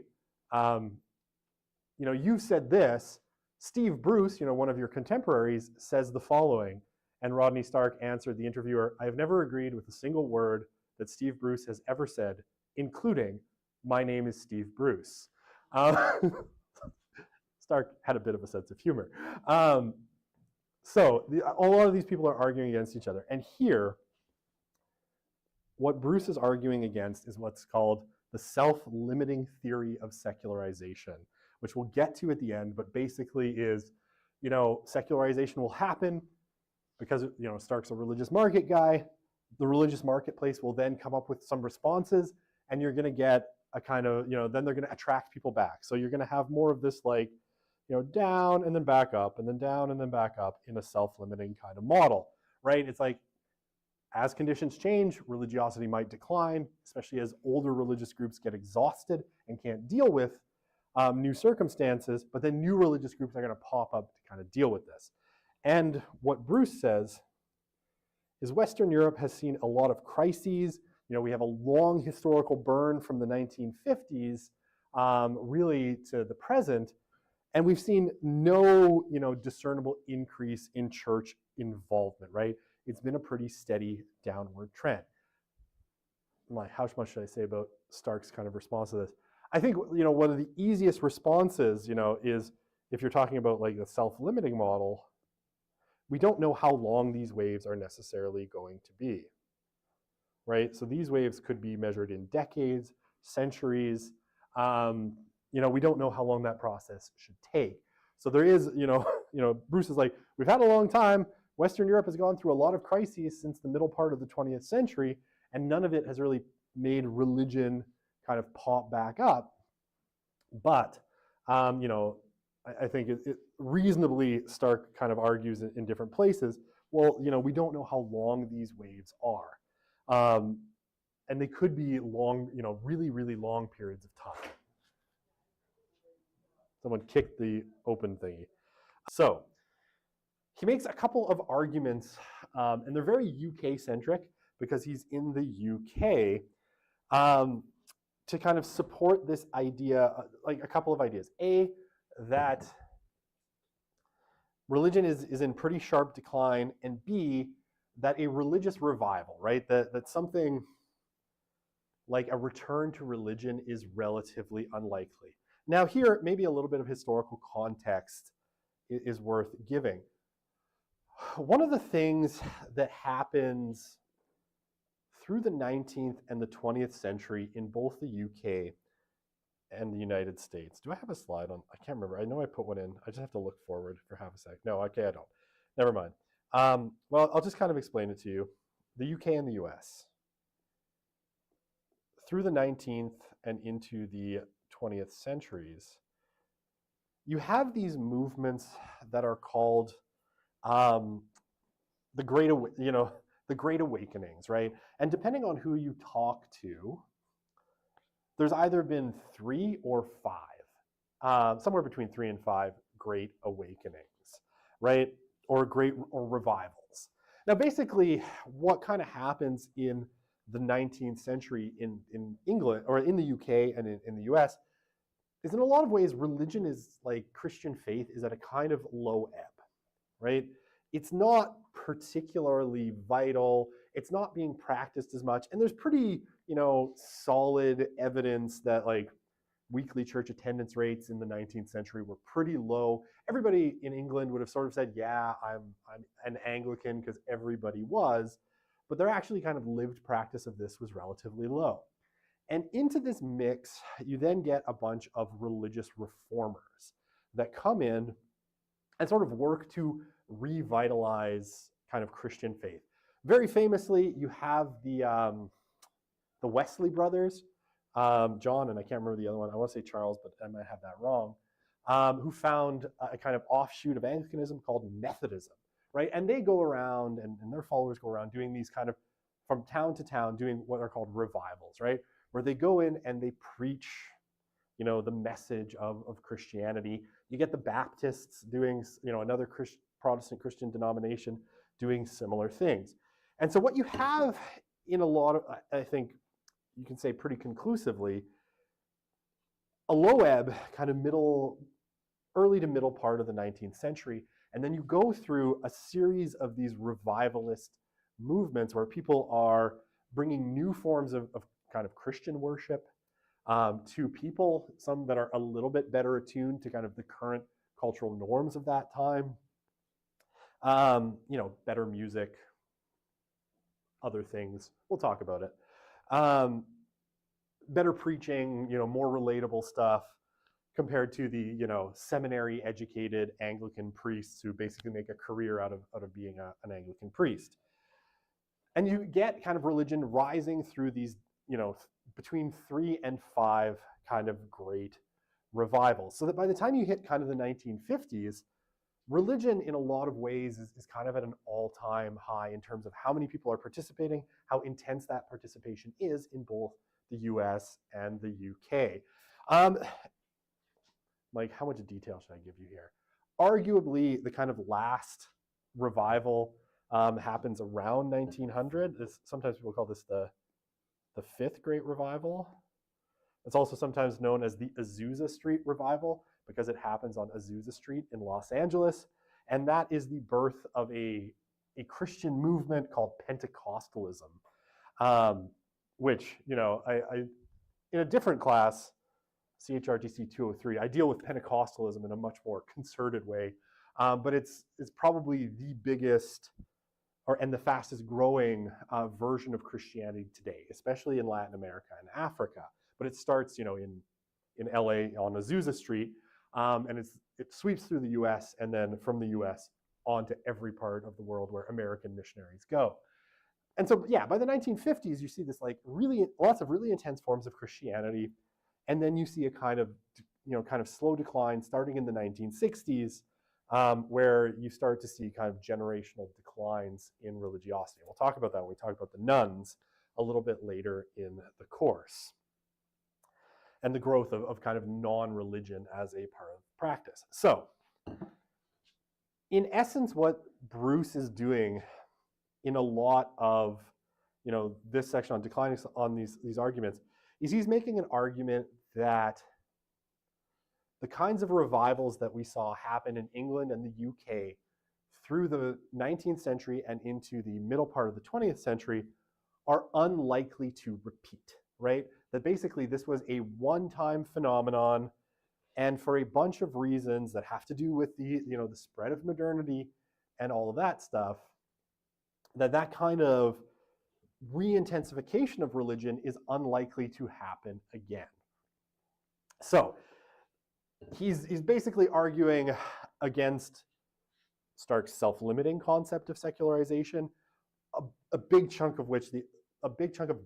A: you said this. Steve Bruce, one of your contemporaries, says the following. And Rodney Stark answered the interviewer, I have never agreed with a single word that Steve Bruce has ever said, including, my name is Steve Bruce. Stark had a bit of a sense of humor. So a lot of these people are arguing against each other. And here, what Bruce is arguing against is what's called the self-limiting theory of secularization, which we'll get to at the end, but basically is, secularization will happen because, Stark's a religious market guy. The religious marketplace will then come up with some responses, and you're going to get a kind of, then they're going to attract people back. So you're going to have more of this down and then back up and then down and then back up in a self-limiting kind of model, right? It's like as conditions change, religiosity might decline, especially as older religious groups get exhausted and can't deal with new circumstances, but then new religious groups are going to pop up to kind of deal with this. And what Bruce says is Western Europe has seen a lot of crises. We have a long historical burn from the 1950s really to the present, and we've seen no discernible increase in church involvement, right? It's been a pretty steady downward trend. How much should I say about Stark's kind of response to this? I think one of the easiest responses is if you're talking about like the self-limiting model, we don't know how long these waves are necessarily going to be, right? So these waves could be measured in decades, centuries. We don't know how long that process should take. So there is, Bruce is like, we've had a long time. Western Europe has gone through a lot of crises since the middle part of the 20th century, and none of it has really made religion kind of pop back up. But, I think it reasonably Stark kind of argues in different places, well, we don't know how long these waves are. And they could be long, really, really long periods of time. Someone kicked the open thingy. So he makes a couple of arguments, and they're very UK-centric because he's in the UK, to kind of support this idea, like a couple of ideas. A, that religion is in pretty sharp decline, and B, that a religious revival, right, that something like a return to religion is relatively unlikely. Now here, maybe a little bit of historical context is worth giving. One of the things that happens through the 19th and the 20th century in both the UK and the United States. Do I have a slide on? I can't remember. I know I put one in. I just have to look forward for half a sec. No, okay, I don't. Never mind. Well, I'll just kind of explain it to you. The UK and the US. Through the 19th and into the 20th centuries, you have these movements that are called the Great Awakenings, right? And depending on who you talk to, there's either been 3 or 5, somewhere between 3 and 5 Great Awakenings, right? Or revivals. Now, basically, what kind of happens in the 19th century in England, or in the UK and in the US, is in a lot of ways, religion is like Christian faith is at a kind of low ebb, right? It's not particularly vital. It's not being practiced as much. And there's pretty, solid evidence that like weekly church attendance rates in the 19th century were pretty low. Everybody in England would have sort of said, yeah, I'm an Anglican, because everybody was, but their actually kind of lived practice of this was relatively low. And into this mix, you then get a bunch of religious reformers that come in and sort of work to revitalize kind of Christian faith. Very famously, you have the Wesley brothers, John, and I can't remember the other one. I want to say Charles, but I might have that wrong, who found a kind of offshoot of Anglicanism called Methodism, right? And they go around, and their followers go around doing these kind of, from town to town, doing what are called revivals, right? Where they go in and they preach, the message of Christianity. You get the Baptists doing, another Protestant Christian denomination doing similar things. And so what you have in a lot of, I think you can say pretty conclusively, a low ebb, kind of early to middle part of the 19th century, and then you go through a series of these revivalist movements where people are bringing new forms of kind of Christian worship to people, some that are a little bit better attuned to kind of the current cultural norms of that time. Better music, other things. We'll talk about it. Better preaching, more relatable stuff compared to the, seminary-educated Anglican priests who basically make a career out of being an Anglican priest. And you get kind of religion rising through these, between 3 and 5 kind of great revivals. So that by the time you hit kind of the 1950s, religion in a lot of ways is kind of at an all-time high in terms of how many people are participating, how intense that participation is in both the US and the UK. Like, how much detail should I give you here? Arguably, the kind of last revival happens around 1900. Sometimes people call this the Fifth Great Revival. It's also sometimes known as the Azusa Street Revival because it happens on Azusa Street in Los Angeles. And that is the birth of a Christian movement called Pentecostalism, which, I in a different class, CHRTC 203, I deal with Pentecostalism in a much more concerted way. But it's probably the biggest and the fastest growing version of Christianity today, especially in Latin America and Africa. But it starts, in LA on Azusa Street, and it sweeps through the US and then from the US onto every part of the world where American missionaries go. And so, yeah, by the 1950s, you see this lots of really intense forms of Christianity. And then you see a kind of slow decline starting in the 1960s, where you start to see kind of generational declines in religiosity. We'll talk about that when we talk about the nuns a little bit later in the course. And the growth of kind of non-religion as a part of practice. So, in essence, what Bruce is doing in a lot of, this section on declining on these arguments is he's making an argument that the kinds of revivals that we saw happen in England and the UK through the 19th century and into the middle part of the 20th century are unlikely to repeat, right? That basically this was a one-time phenomenon, and for a bunch of reasons that have to do with the spread of modernity and all of that stuff, that kind of re-intensification of religion is unlikely to happen again. So he's basically arguing against Stark's self-limiting concept of secularization, a big chunk of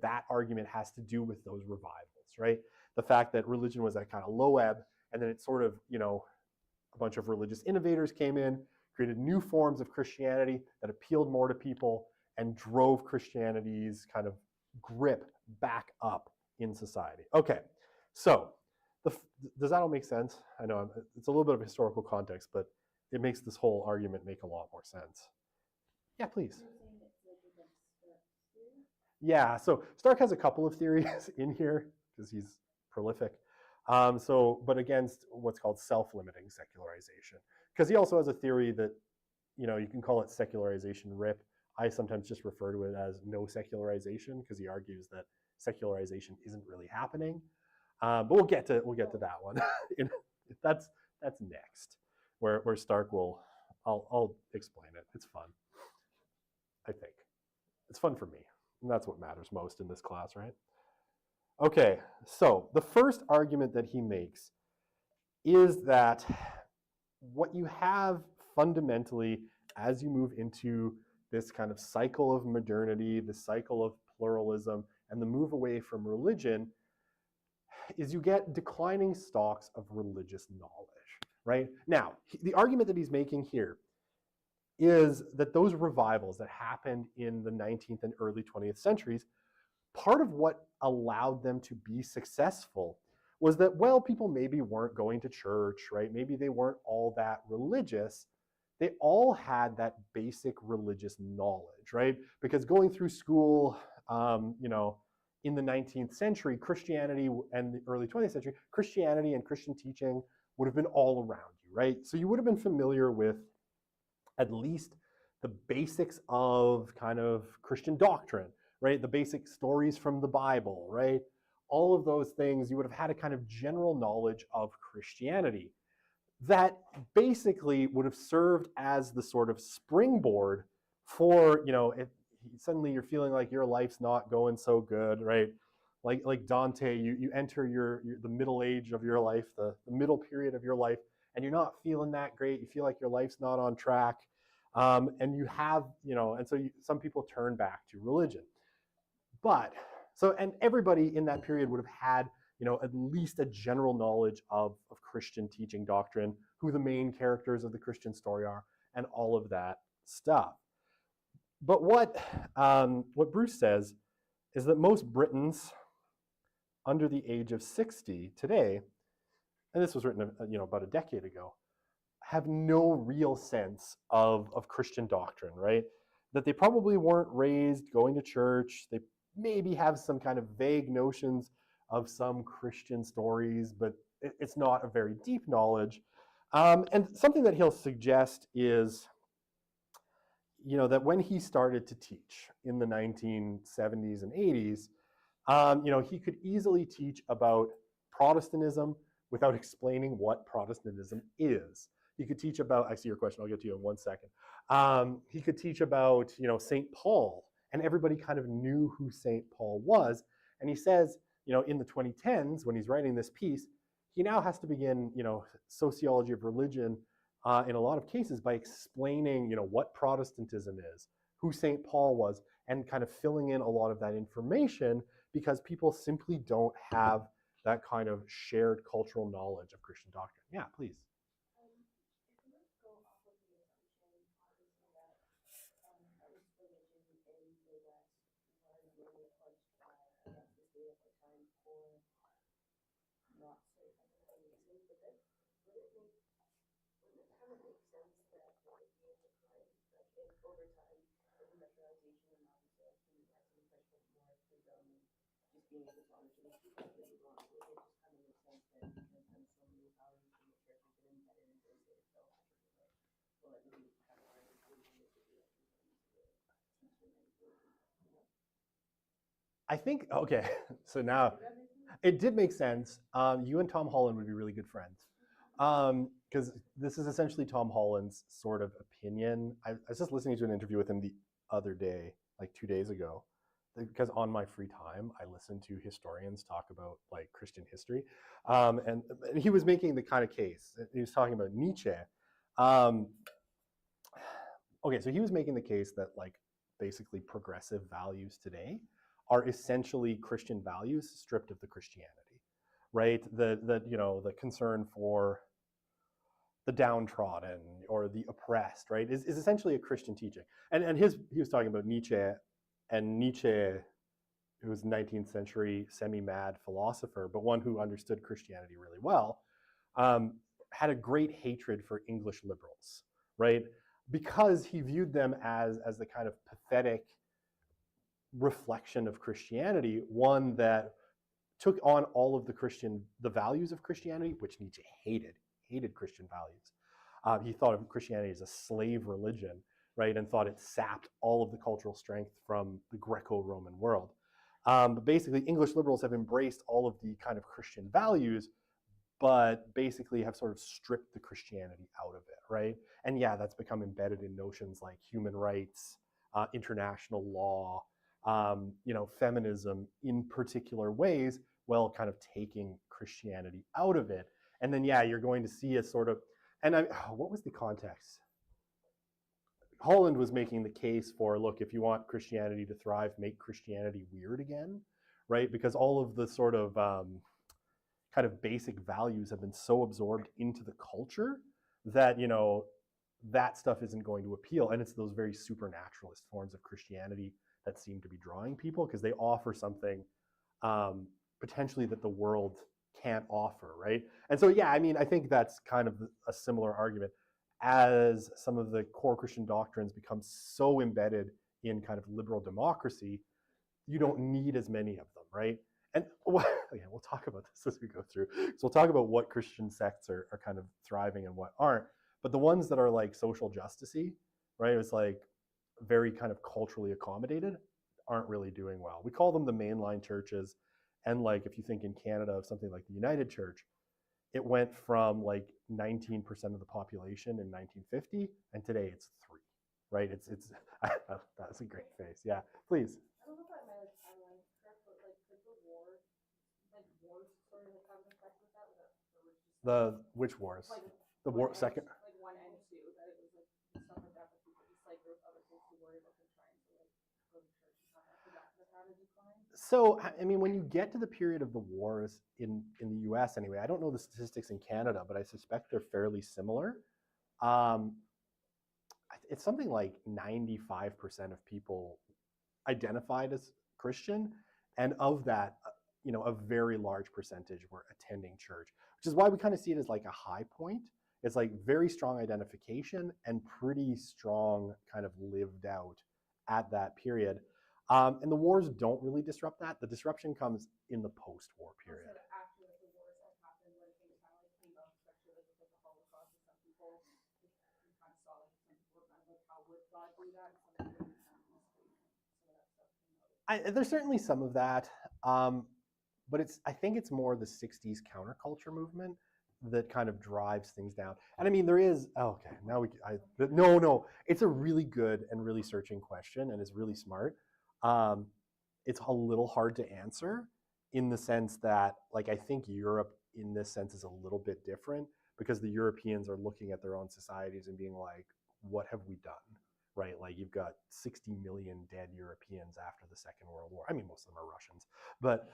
A: that argument has to do with those revivals, right? The fact that religion was at kind of low ebb, and then it sort of, a bunch of religious innovators came in, created new forms of Christianity that appealed more to people and drove Christianity's kind of grip back up in society. Okay, so does that all make sense? I know it's a little bit of historical context, but it makes this whole argument make a lot more sense. Yeah, please. Yeah, so Stark has a couple of theories in here because he's prolific. But against what's called self-limiting secularization, because he also has a theory that, you can call it secularization rip. I sometimes just refer to it as no secularization because he argues that secularization isn't really happening. But we'll get to that one. That's next, where Stark will. I'll explain it. It's fun. I think it's fun for me, and that's what matters most in this class, right? Okay, so the first argument that he makes is that what you have fundamentally as you move into this kind of cycle of modernity, the cycle of pluralism, and the move away from religion is you get declining stocks of religious knowledge, right? Now, the argument that he's making here is that those revivals that happened in the 19th and early 20th centuries, part of what allowed them to be successful was that, well, people maybe weren't going to church, right? Maybe they weren't all that religious. They all had that basic religious knowledge, right? Because going through school, in the 19th century, Christianity and the early 20th century, Christianity and Christian teaching would have been all around you, right? So you would have been familiar with at least the basics of kind of Christian doctrine, right? The basic stories from the Bible, right? All of those things, you would have had a kind of general knowledge of Christianity that basically would have served as the sort of springboard for, if suddenly you're feeling like your life's not going so good, right? Like Dante, you enter the middle age of your life, the middle period of your life, and you're not feeling that great. You feel like your life's not on track. And you have, and so some people turn back to religion. And everybody in that period would have had, at least a general knowledge of Christian teaching doctrine, who the main characters of the Christian story are, and all of that stuff. But what Bruce says is that most Britons under the age of 60 today, and this was written about a decade ago, have no real sense of Christian doctrine, right? That they probably weren't raised going to church. They maybe have some kind of vague notions of some Christian stories, but it's not a very deep knowledge. And something that he'll suggest is, that when he started to teach in the 1970s and 80s, he could easily teach about Protestantism without explaining what Protestantism is. He could teach about, I see your question, I'll get to you in 1 second. He could teach about, St. Paul, and everybody kind of knew who St. Paul was. And he says, in the 2010s, when he's writing this piece, he now has to begin, sociology of religion in a lot of cases by explaining, what Protestantism is, who St. Paul was, and kind of filling in a lot of that information because people simply don't have that kind of shared cultural knowledge of Christian doctrine. Yeah, please.
B: Being able to understand these people really wrong. It just kind of makes sense that because then so many values from the church have been embedded into it, it still attribute it. Well, like maybe kind of hard to do it to be like teaching anything.
A: I think, okay, so now it did make sense. You and Tom Holland would be really good friends. Because this is essentially Tom Holland's sort of opinion. I was just listening to an interview with him the other day, like 2 days ago, because on my free time, I listen to historians talk about like Christian history. And he was making the kind of case, he was talking about Nietzsche. Okay, so he was making the case that like basically progressive values today are essentially Christian values stripped of the Christianity, right? The concern for the downtrodden or the oppressed, right, is essentially a Christian teaching. And he was talking about Nietzsche, and Nietzsche, who was a 19th century semi-mad philosopher, but one who understood Christianity really well, had a great hatred for English liberals, right? Because he viewed them as the kind of pathetic reflection of Christianity, one that took on all of the values of Christianity, which Nietzsche hated Christian values. He thought of Christianity as a slave religion, right, and thought it sapped all of the cultural strength from the Greco-Roman world. But basically, English liberals have embraced all of the kind of Christian values, but basically have sort of stripped the Christianity out of it, right? And yeah, that's become embedded in notions like human rights, international law, feminism in particular ways, while kind of taking Christianity out of it. And then, yeah, you're going to see a sort of, what was the context? Holland was making the case for, look, if you want Christianity to thrive, make Christianity weird again, right? Because all of the sort of kind of basic values have been so absorbed into the culture that, you know, that stuff isn't going to appeal. And it's those very supernaturalist forms of Christianity that seem to be drawing people because they offer something potentially that the world can't offer, right? And so, yeah, I mean, I think that's kind of a similar argument. As some of the core Christian doctrines become so embedded in kind of liberal democracy, you don't need as many of them, right? And again, we'll talk about this as we go through. So we'll talk about what Christian sects are kind of thriving and what aren't. But the ones that are like social justicey, right? It's like very kind of culturally accommodated, aren't really doing well. We call them the mainline churches. And like if you think in Canada of something like the United Church, it went from like 19% of the population in 1950, and today it's 3, right? It's that's a great face. Yeah, please.
B: I don't know if I my like timeline is correct, but like the wars sort of like have an effect with that, or was just
A: The which wars?
B: like
A: The war second.
B: like 1 and 2, that it was like stuff like that, but people just like there was other things to worry about than trying to like go to church and stuff like that had a decline.
A: So, I mean, when you get to the period of the wars in the U.S. anyway, I don't know the statistics in Canada, but I suspect they're fairly similar. Um, it's something like 95% of people identified as Christian, and of that, you know, a very large percentage were attending church, which is why we kind of see it as like a high point. It's like very strong identification and pretty strong kind of lived out at that period. And the wars don't really disrupt that. The disruption comes in the post-war period.
B: Also, after like, the wars had happened, when things kind of like came up, especially like with like the Holocaust, and some people you kind of saw like some people were kind of like, how would God do that? And some people were kind of some of that stuff came out.
A: There's certainly some of that, but I think it's more the '60s counterculture movement that kind of drives things down. And I mean, there is okay. Now no. It's a really good and really searching question, and it's really smart. It's a little hard to answer in the sense that, like, I think Europe in this sense is a little bit different because the Europeans are looking at their own societies and being like, what have we done? Right? Like you've got 60 million dead Europeans after the Second World War. I mean, most of them are Russians, but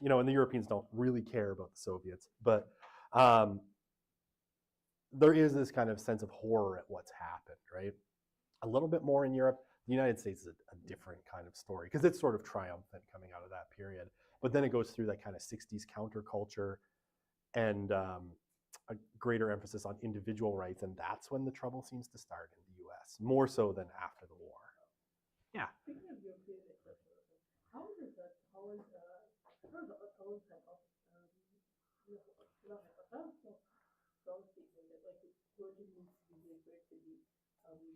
A: you know, and the Europeans don't really care about the Soviets. But there is this kind of sense of horror at what's happened, right? A little bit more in Europe. The United States is a different kind of story because it's sort of triumphant coming out of that period. But then it goes through that kind of '60s counterculture and a greater emphasis on individual rights, and that's when the trouble seems to start in the U.S. more so than after the war. Yeah.
C: Speaking of European exceptionalism, how is it that Holland, Holland had strong statement that like religion needs to be good to be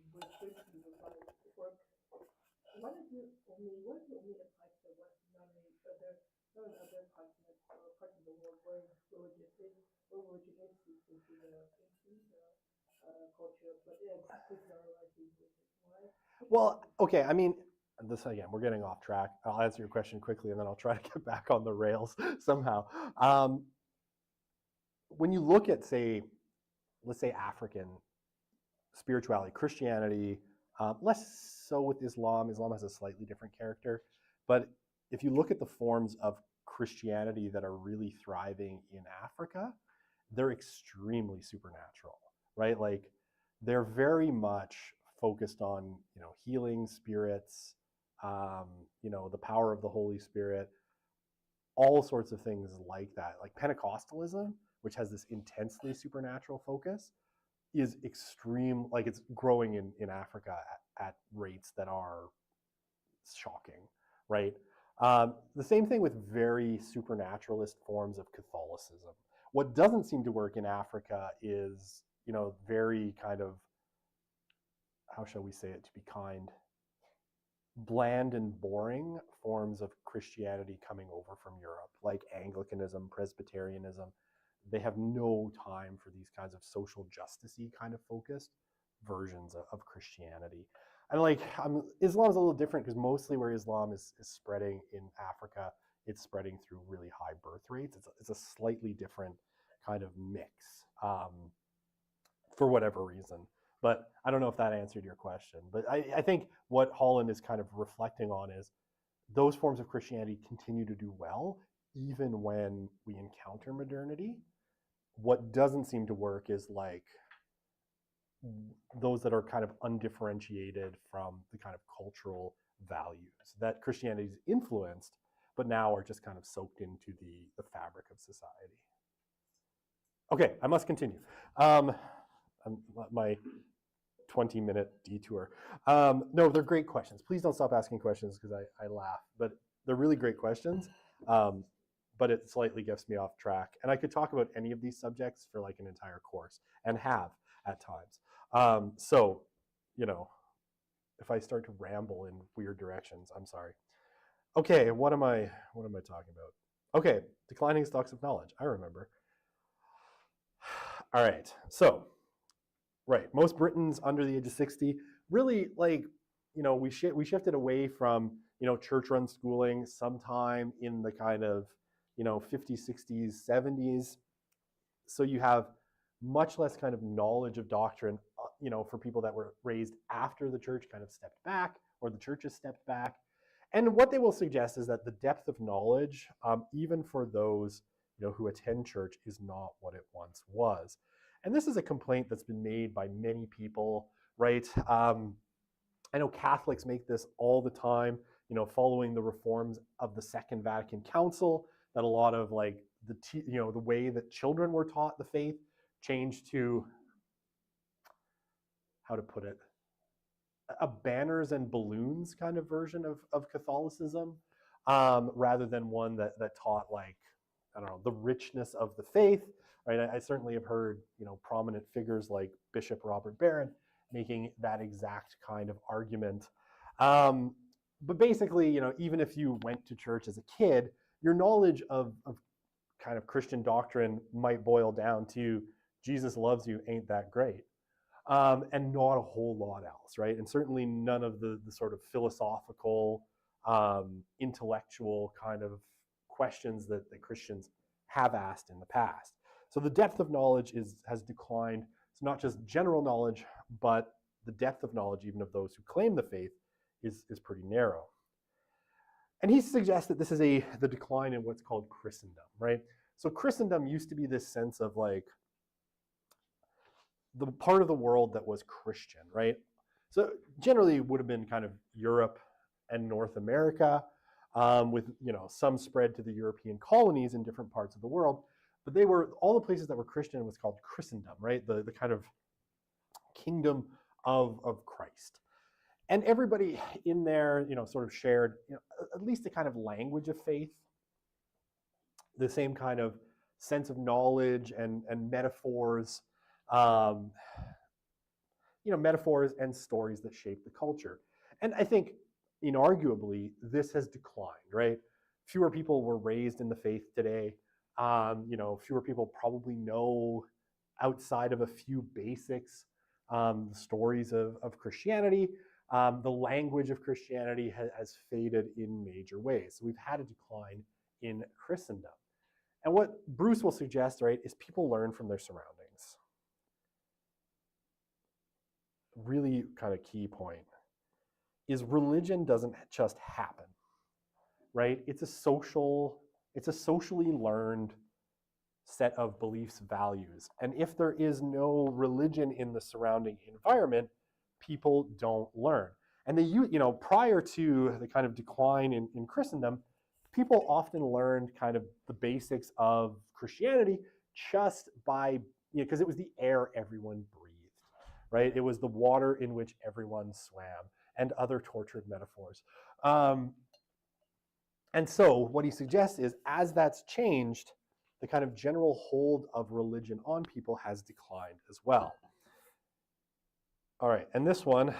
C: was good to be required to work. What is it only applies to West, not in other continents or parts of the world where religion is into the culture, but it's not largely religion. Why?
A: Well, okay. I mean, this again, we're getting off track. I'll answer your question quickly, and then I'll try to get back on the rails somehow. When you look at, let's say African spirituality, Christianity, less so with Islam. Islam has a slightly different character. But if you look at the forms of Christianity that are really thriving in Africa, they're extremely supernatural, right? Like they're very much focused on, you know, healing spirits, you know, the power of the Holy Spirit, all sorts of things like that. Like Pentecostalism, which has this intensely supernatural focus, is extreme, like it's growing in Africa at rates that are shocking, right? The same thing with very supernaturalist forms of Catholicism. What doesn't seem to work in Africa is, you know, very kind of, how shall we say it to be kind, bland and boring forms of Christianity coming over from Europe, like Anglicanism, Presbyterianism. They have no time for these kinds of social justice-y kind of focused versions of Christianity. And like Islam is a little different because mostly where Islam is spreading in Africa, it's spreading through really high birth rates. It's a slightly different kind of mix for whatever reason. But I don't know if that answered your question. But I think what Holland is kind of reflecting on is those forms of Christianity continue to do well even when we encounter modernity. What doesn't seem to work is like those that are kind of undifferentiated from the kind of cultural values that Christianity is influenced, but now are just kind of soaked into the fabric of society. Okay, I must continue. My 20-minute detour. No, they're great questions. Please don't stop asking questions because I laugh, but they're really great questions. But it slightly gets me off track. And I could talk about any of these subjects for like an entire course, and have at times. So, you know, if I start to ramble in weird directions, I'm sorry. Okay, what am I talking about? Okay, declining stocks of knowledge. I remember. All right, so, right, most Britons under the age of 60 really, like, you know, we shifted away from, you know, church-run schooling sometime in the kind of, you know, 50s, 60s, 70s. So you have much less kind of knowledge of doctrine, you know, for people that were raised after the church kind of stepped back, or the church has stepped back. And what they will suggest is that the depth of knowledge, even for those, you know, who attend church, is not what it once was. And this is a complaint that's been made by many people, right? I know Catholics make this all the time, you know, following the reforms of the Second Vatican Council, that a lot of like the way that children were taught the faith changed to, how to put it, a banners and balloons kind of version of Catholicism, rather than one that taught, like, I don't know, the richness of the faith, right? I certainly have heard, you know, prominent figures like Bishop Robert Barron making that exact kind of argument. But basically, you know, even if you went to church as a kid, your knowledge of kind of Christian doctrine might boil down to Jesus loves you, ain't that great? And not a whole lot else, right? And certainly none of the sort of philosophical, intellectual kind of questions that Christians have asked in the past. So the depth of knowledge has declined. It's not just general knowledge, but the depth of knowledge, even of those who claim the faith, is pretty narrow. And he suggests that this is the decline in what's called Christendom, right? So Christendom used to be this sense of like the part of the world that was Christian, right? So generally it would have been kind of Europe and North America, with, you know, some spread to the European colonies in different parts of the world. But they were, all the places that were Christian was called Christendom, right? The kind of kingdom of Christ. And everybody in there, you know, sort of shared, you know, at least a kind of language of faith, the same kind of sense of knowledge and metaphors, you know, metaphors and stories that shape the culture. And I think, inarguably, this has declined, right? Fewer people were raised in the faith today. You know, fewer people probably know, outside of a few basics, the stories of Christianity. The language of Christianity has faded in major ways. So we've had a decline in Christendom. And what Bruce will suggest, right, is people learn from their surroundings. Really kind of key point is religion doesn't just happen, right? It's a socially learned set of beliefs, values. And if there is no religion in the surrounding environment, people don't learn. And they, you know, prior to the kind of decline in Christendom, people often learned kind of the basics of Christianity just by, you know, because it was the air everyone breathed, right? It was the water in which everyone swam, and other tortured metaphors. And so what he suggests is, as that's changed, the kind of general hold of religion on people has declined as well. All right, and this point,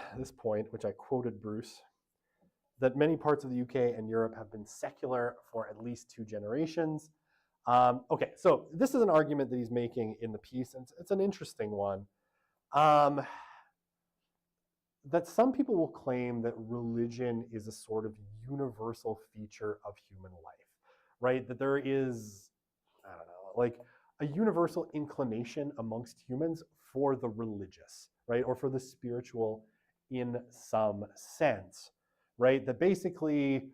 A: which I quoted Bruce, that many parts of the UK and Europe have been secular for at least 2 generations. Okay, so this is an argument that he's making in the piece, and it's an interesting one. That some people will claim that religion is a sort of universal feature of human life, right? That there is, I don't know, like a universal inclination amongst humans for the religious, right? Or for the spiritual in some sense, right? That basically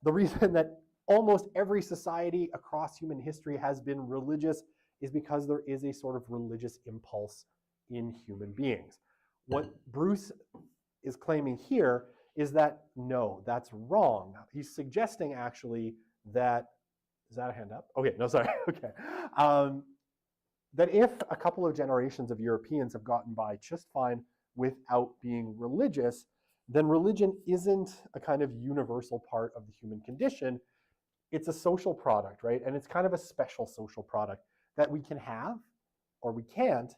A: the reason that almost every society across human history has been religious is because there is a sort of religious impulse in human beings. What Bruce is claiming here is that no, that's wrong. He's suggesting actually that, is that a hand up? Okay, no, sorry. Okay. That if a couple of generations of Europeans have gotten by just fine without being religious, then religion isn't a kind of universal part of the human condition. It's a social product, right? And it's kind of a special social product that we can have or we can't,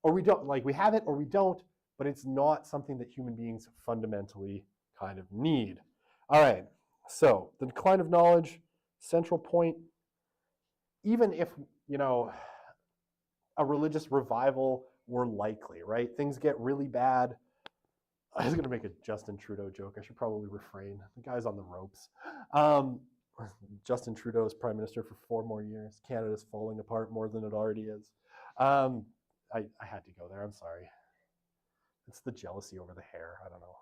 A: or we don't. Like we have it or we don't, but it's not something that human beings fundamentally kind of need. All right, so the decline of knowledge, central point. Even if, a religious revival were likely, right? Things get really bad. I was going to make a Justin Trudeau joke. I should probably refrain. The guy's on the ropes. Justin Trudeau is prime minister for 4 more years. Canada's falling apart more than it already is. I had to go there. I'm sorry. It's the jealousy over the hair. I don't know.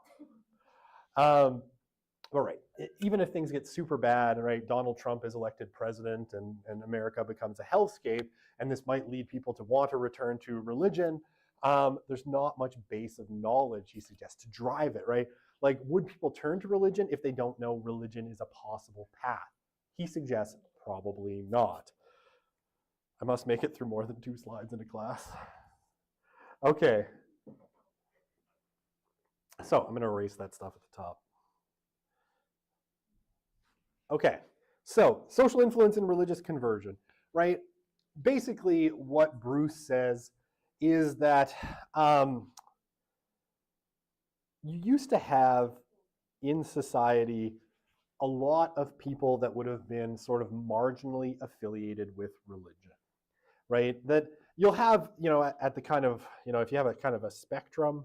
A: All right. Even if things get super bad, right? Donald Trump is elected president and America becomes a hellscape, and this might lead people to want to return to religion. There's not much base of knowledge, he suggests, to drive it, right? Like, would people turn to religion if they don't know religion is a possible path? He suggests probably not. I must make it through more than 2 slides in a class. Okay. So I'm going to erase that stuff at the top. Okay, so social influence and religious conversion, right? Basically, what Bruce says is that you used to have in society a lot of people that would have been sort of marginally affiliated with religion, right? That you'll have, at the kind of, if you have a kind of a spectrum,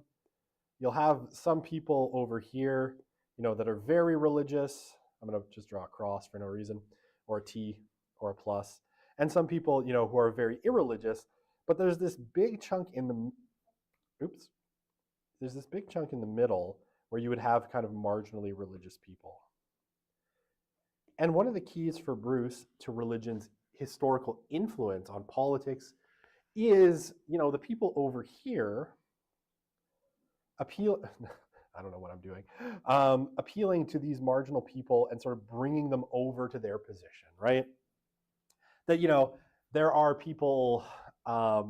A: you'll have some people over here, that are very religious. I'm going to just draw a cross for no reason, or a T, or a plus. And some people, who are very irreligious, but there's this big chunk in the, there's this big chunk in the middle where you would have kind of marginally religious people. And one of the keys for Bruce to religion's historical influence on politics is, the people over here I don't know what I'm doing, appealing to these marginal people and sort of bringing them over to their position, right? That, there are people, they're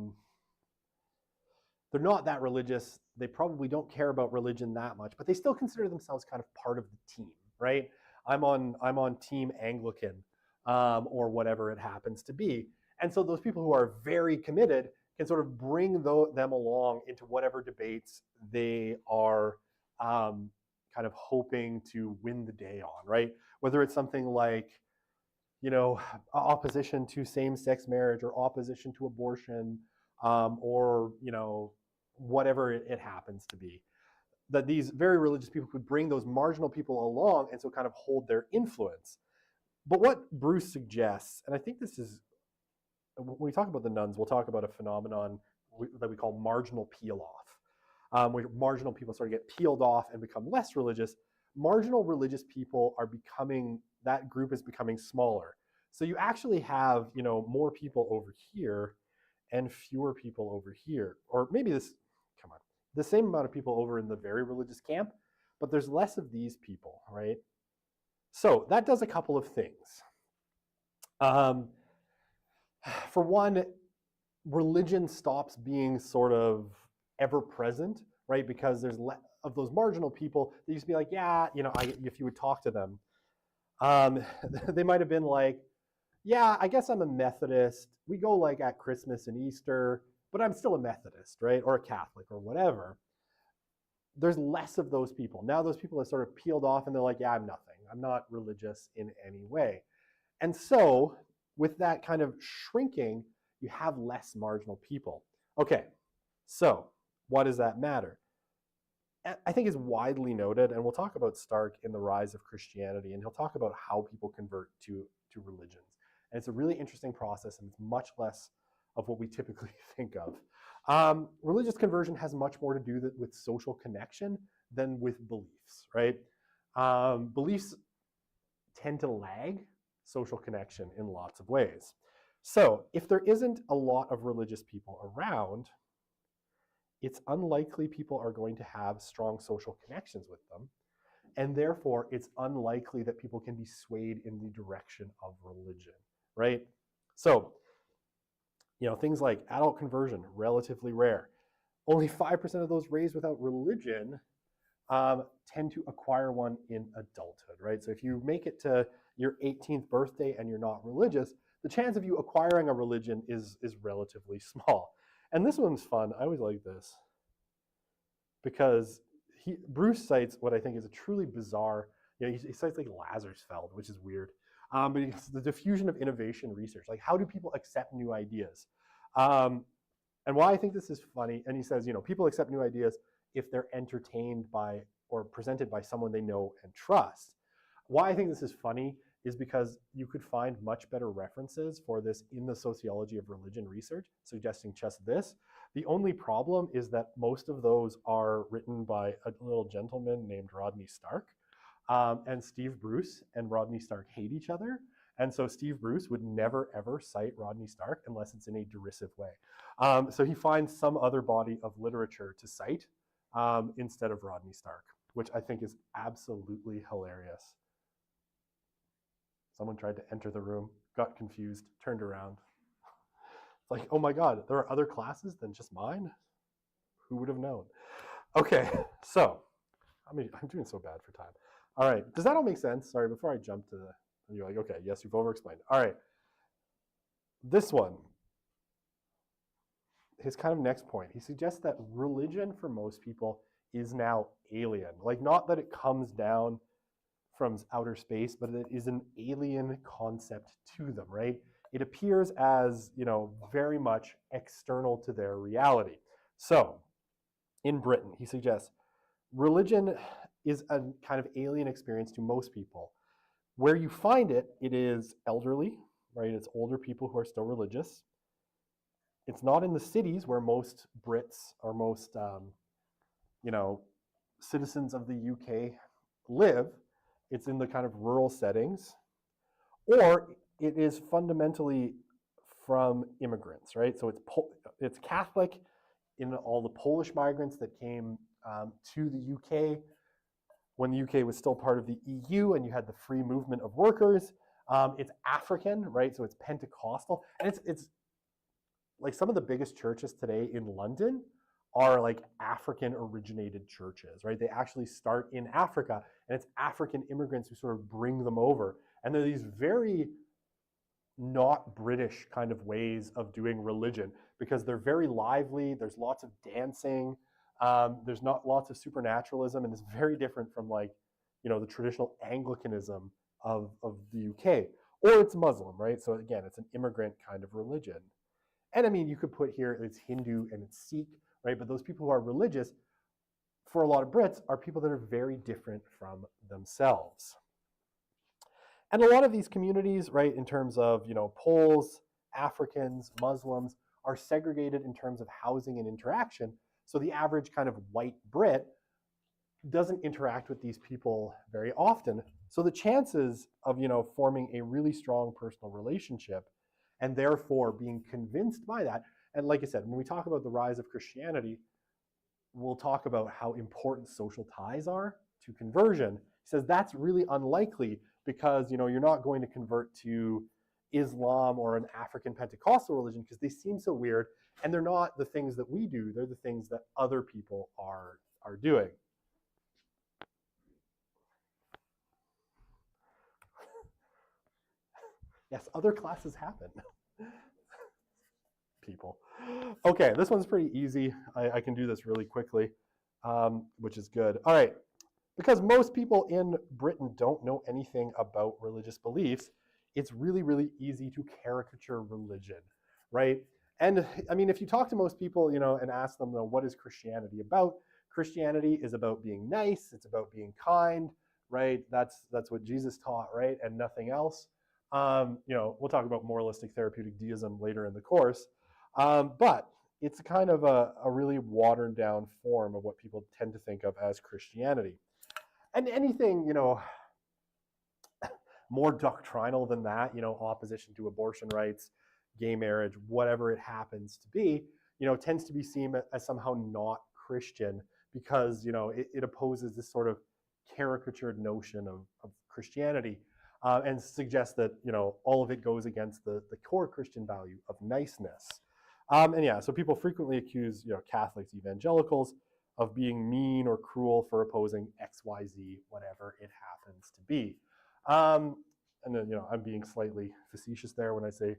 A: not that religious, they probably don't care about religion that much, but they still consider themselves kind of part of the team, right? I'm on Team Anglican, or whatever it happens to be. And so those people who are very committed can sort of bring them along into whatever debates they are kind of hoping to win the day on, right? Whether it's something like, opposition to same-sex marriage or opposition to abortion, or, whatever it happens to be. That these very religious people could bring those marginal people along and so kind of hold their influence. But what Bruce suggests, and I think this is, when we talk about the nuns, we'll talk about a phenomenon that we call marginal peel-off, where marginal people sort of get peeled off and become less religious. Marginal religious people are becoming, that group is becoming smaller. So you actually have, more people over here and fewer people over here. Or maybe the same amount of people over in the very religious camp, but there's less of these people, right? So that does a couple of things. For one, religion stops being sort of ever present, right? Because there's less of those marginal people. They used to be like, yeah, if you would talk to them, they might have been like, yeah, I guess I'm a Methodist. We go like at Christmas and Easter, but I'm still a Methodist, right? Or a Catholic or whatever. There's less of those people. Now those people are sort of peeled off and they're like, yeah, I'm nothing. I'm not religious in any way. And so with that kind of shrinking, you have less marginal people. Okay, so why does that matter? I think is widely noted, and we'll talk about Stark in The Rise of Christianity, and he'll talk about how people convert to religions. And it's a really interesting process, and it's much less of what we typically think of. Religious conversion has much more to do with social connection than with beliefs, right? Beliefs tend to lag social connection in lots of ways. So if there isn't a lot of religious people around, it's unlikely people are going to have strong social connections with them. And therefore, it's unlikely that people can be swayed in the direction of religion, right? So, things like adult conversion, relatively rare. Only 5% of those raised without religion tend to acquire one in adulthood, right? So if you make it to your 18th birthday and you're not religious, the chance of you acquiring a religion is relatively small. And this one's fun. I always like this because Bruce cites what I think is a truly bizarre, he cites like Lazarsfeld, which is weird. But it's the diffusion of innovation research. Like, how do people accept new ideas? And why I think this is funny, and he says, people accept new ideas if they're entertained by or presented by someone they know and trust. Why I think this is funny is because you could find much better references for this in the sociology of religion research, suggesting just this. The only problem is that most of those are written by a little gentleman named Rodney Stark. And Steve Bruce and Rodney Stark hate each other. And so Steve Bruce would never, ever cite Rodney Stark unless it's in a derisive way. So he finds some other body of literature to cite instead of Rodney Stark, which I think is absolutely hilarious. Someone tried to enter the room, got confused, turned around. It's like, oh my God, there are other classes than just mine? Who would have known? Okay, so, I'm doing so bad for time. All right, does that all make sense? Sorry, before I jump to and you're like, okay, yes, you've over-explained. All right, this one, his kind of next point, he suggests that religion for most people is now alien. Like, not that it comes down from outer space, but it is an alien concept to them, right? It appears as, very much external to their reality. So, in Britain, he suggests, religion is a kind of alien experience to most people. Where you find it, it is elderly, right? It's older people who are still religious. It's not in the cities where most Brits or most, citizens of the UK live. It's in the kind of rural settings. Or it is fundamentally from immigrants, right? So it's Catholic in all the Polish migrants that came to the UK when the UK was still part of the EU and you had the free movement of workers. It's African, right? So it's Pentecostal. And it's like some of the biggest churches today in London are like African originated churches, right? They actually start in Africa, and it's African immigrants who sort of bring them over. And they're these very not British kind of ways of doing religion because they're very lively. There's lots of dancing. There's not lots of supernaturalism, and it's very different from like, the traditional Anglicanism of the UK. Or it's Muslim, right? So again, it's an immigrant kind of religion. And I mean, you could put here it's Hindu and it's Sikh, right? But those people who are religious, for a lot of Brits, are people that are very different from themselves. And a lot of these communities, right, in terms of, Poles, Africans, Muslims, are segregated in terms of housing and interaction. So the average kind of white Brit doesn't interact with these people very often. So the chances of, forming a really strong personal relationship and therefore being convinced by that, and like I said, when we talk about the rise of Christianity, we'll talk about how important social ties are to conversion. He says that's really unlikely because, you're not going to convert to Islam or an African Pentecostal religion because they seem so weird, and they're not the things that we do. They're the things that other people are doing. Yes, other classes happen. People. Okay, this one's pretty easy. I can do this really quickly, which is good. All right, because most people in Britain don't know anything about religious beliefs, it's really, really easy to caricature religion, right? And I mean, if you talk to most people, and ask them, what is Christianity about? Christianity is about being nice. It's about being kind, right? That's what Jesus taught, right? And nothing else. We'll talk about moralistic therapeutic deism later in the course. But it's kind of a really watered down form of what people tend to think of as Christianity. And anything, more doctrinal than that, opposition to abortion rights, gay marriage, whatever it happens to be, tends to be seen as somehow not Christian because, it opposes this sort of caricatured notion of Christianity and suggests that, all of it goes against the core Christian value of niceness. And yeah, so people frequently accuse, Catholics, evangelicals of being mean or cruel for opposing X, Y, Z, whatever it happens to be. And then, I'm being slightly facetious there when I say,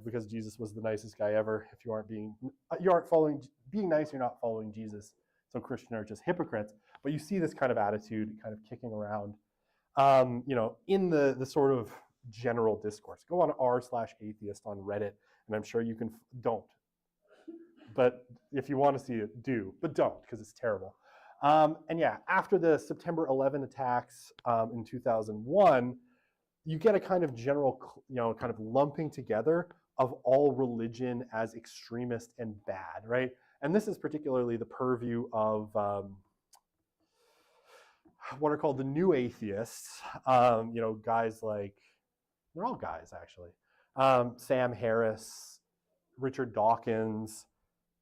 A: because Jesus was the nicest guy ever. If you aren't following, being nice, you're not following Jesus. So Christians are just hypocrites. But you see this kind of attitude kind of kicking around, in the sort of general discourse. Go on r/atheist on Reddit, and I'm sure you can, don't. But if you want to see it, do. But don't, because it's terrible. And yeah, after the September 11 attacks in 2001, you get a kind of general, kind of lumping together of all religion as extremist and bad, right? And this is particularly the purview of what are called the new atheists, guys like, they're all guys actually, Sam Harris, Richard Dawkins,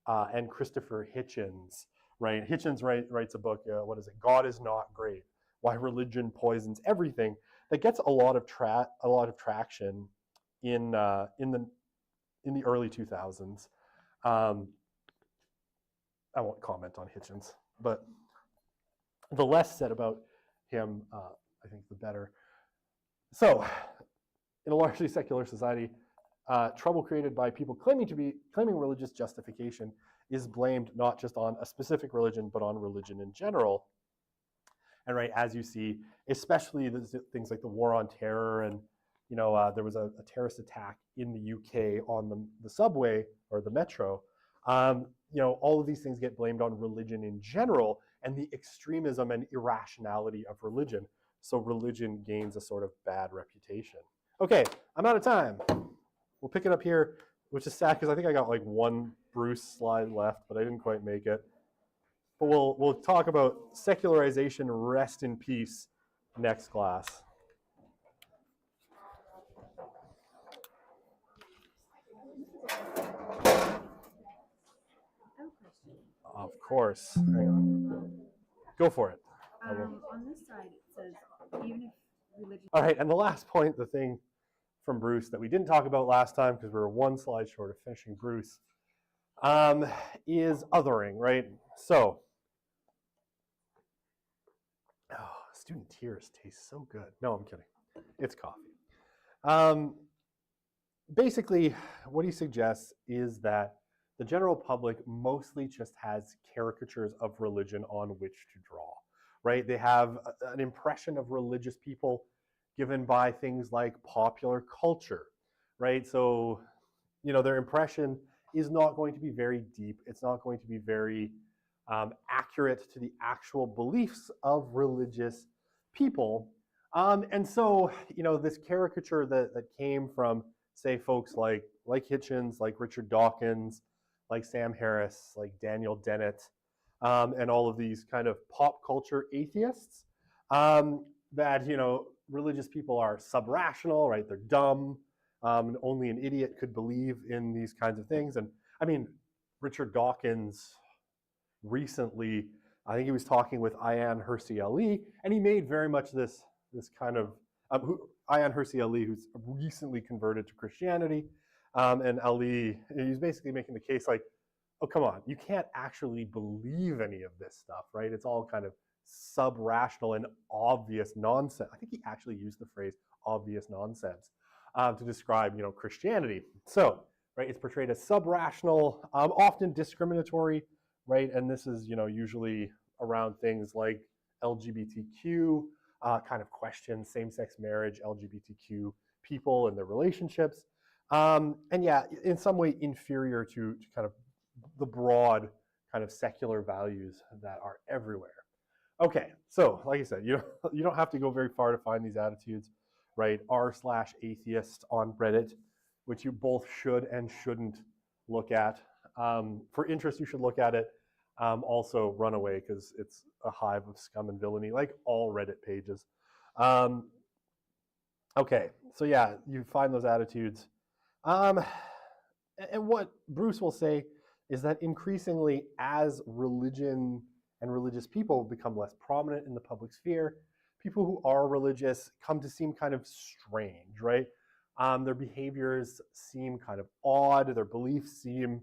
A: and Christopher Hitchens, right? Hitchens writes a book, what is it? God is Not Great: Why Religion Poisons Everything. That gets a lot of traction in the early 2000s. I won't comment on Hitchens, but the less said about him, I think, the better. So, in a largely secular society, trouble created by people claiming religious justification is blamed not just on a specific religion, but on religion in general. And right, as you see, especially things like the War on Terror, and there was a terrorist attack in the UK on the subway or the metro. All of these things get blamed on religion in general and the extremism and irrationality of religion. So religion gains a sort of bad reputation. Okay, I'm out of time. We'll pick it up here, which is sad because I think I got like one Bruce slide left, but I didn't quite make it. But we'll talk about secularization, rest in peace, next class. Of course. Hang on. Go for it.
B: On this side, it says, even if religion...
A: All right, and the last point, the thing from Bruce that we didn't talk about last time because we were one slide short of finishing Bruce, is othering, right? So, student tears taste so good. No, I'm kidding. It's coffee. Basically, what he suggests is that the general public mostly just has caricatures of religion on which to draw, right? They have an impression of religious people given by things like popular culture, right? So, their impression is not going to be very deep. It's not going to be very accurate to the actual beliefs of religious people. And so, this caricature that came from, say, folks like Hitchens, like Richard Dawkins, like Sam Harris, like Daniel Dennett, and all of these kind of pop culture atheists, that, religious people are sub-rational, right? They're dumb, and only an idiot could believe in these kinds of things. And I mean, Richard Dawkins recently, I think he was talking with Ayaan Hirsi Ali, and he made very much this kind of, Ayaan Hirsi Ali, who's recently converted to Christianity, and Ali, he's basically making the case like, oh, come on, you can't actually believe any of this stuff, right? It's all kind of sub-rational and obvious nonsense. I think he actually used the phrase obvious nonsense to describe, Christianity. So, right, it's portrayed as sub-rational, often discriminatory, right? And this is, usually around things like LGBTQ, kind of questions, same-sex marriage, LGBTQ people and their relationships. And yeah, in some way inferior to kind of the broad kind of secular values that are everywhere. Okay, so like I said, you don't have to go very far to find these attitudes, right? r/atheist on Reddit, which you both should and shouldn't look at. For interest, you should look at it. Also, run away because it's a hive of scum and villainy, like all Reddit pages. Okay, so yeah, you find those attitudes. And what Bruce will say is that increasingly, as religion and religious people become less prominent in the public sphere, people who are religious come to seem kind of strange, right? Their behaviors seem kind of odd. Their beliefs seem,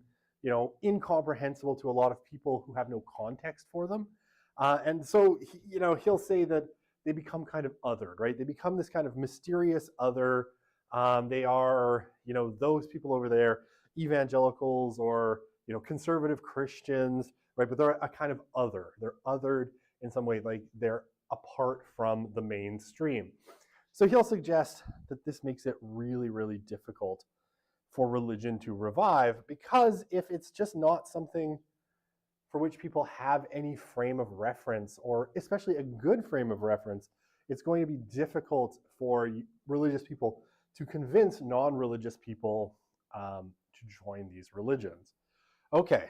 A: incomprehensible to a lot of people who have no context for them. And so, he'll say that they become kind of othered, right? They become this kind of mysterious other. They are, those people over there, evangelicals or, conservative Christians, right? But they're a kind of other. They're othered in some way, like they're apart from the mainstream. So he'll suggest that this makes it really, really difficult for religion to revive, because if it's just not something for which people have any frame of reference, or especially a good frame of reference, it's going to be difficult for religious people to convince non-religious people to join these religions. Okay.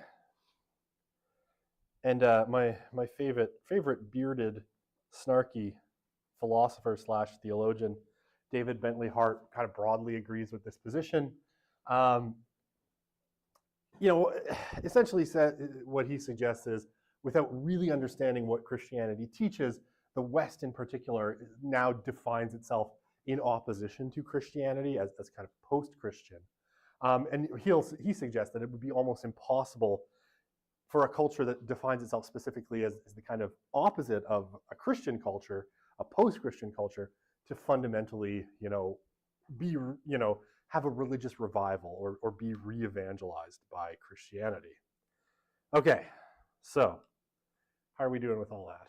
A: And my favorite bearded, snarky philosopher / theologian, David Bentley Hart, kind of broadly agrees with this position. Essentially what he suggests is, without really understanding what Christianity teaches, the West in particular now defines itself in opposition to Christianity as kind of post-Christian. And he suggests that it would be almost impossible for a culture that defines itself specifically as the kind of opposite of a Christian culture, a post-Christian culture, to fundamentally, be, have a religious revival or be re-evangelized by Christianity. Okay, so how are we doing with all that?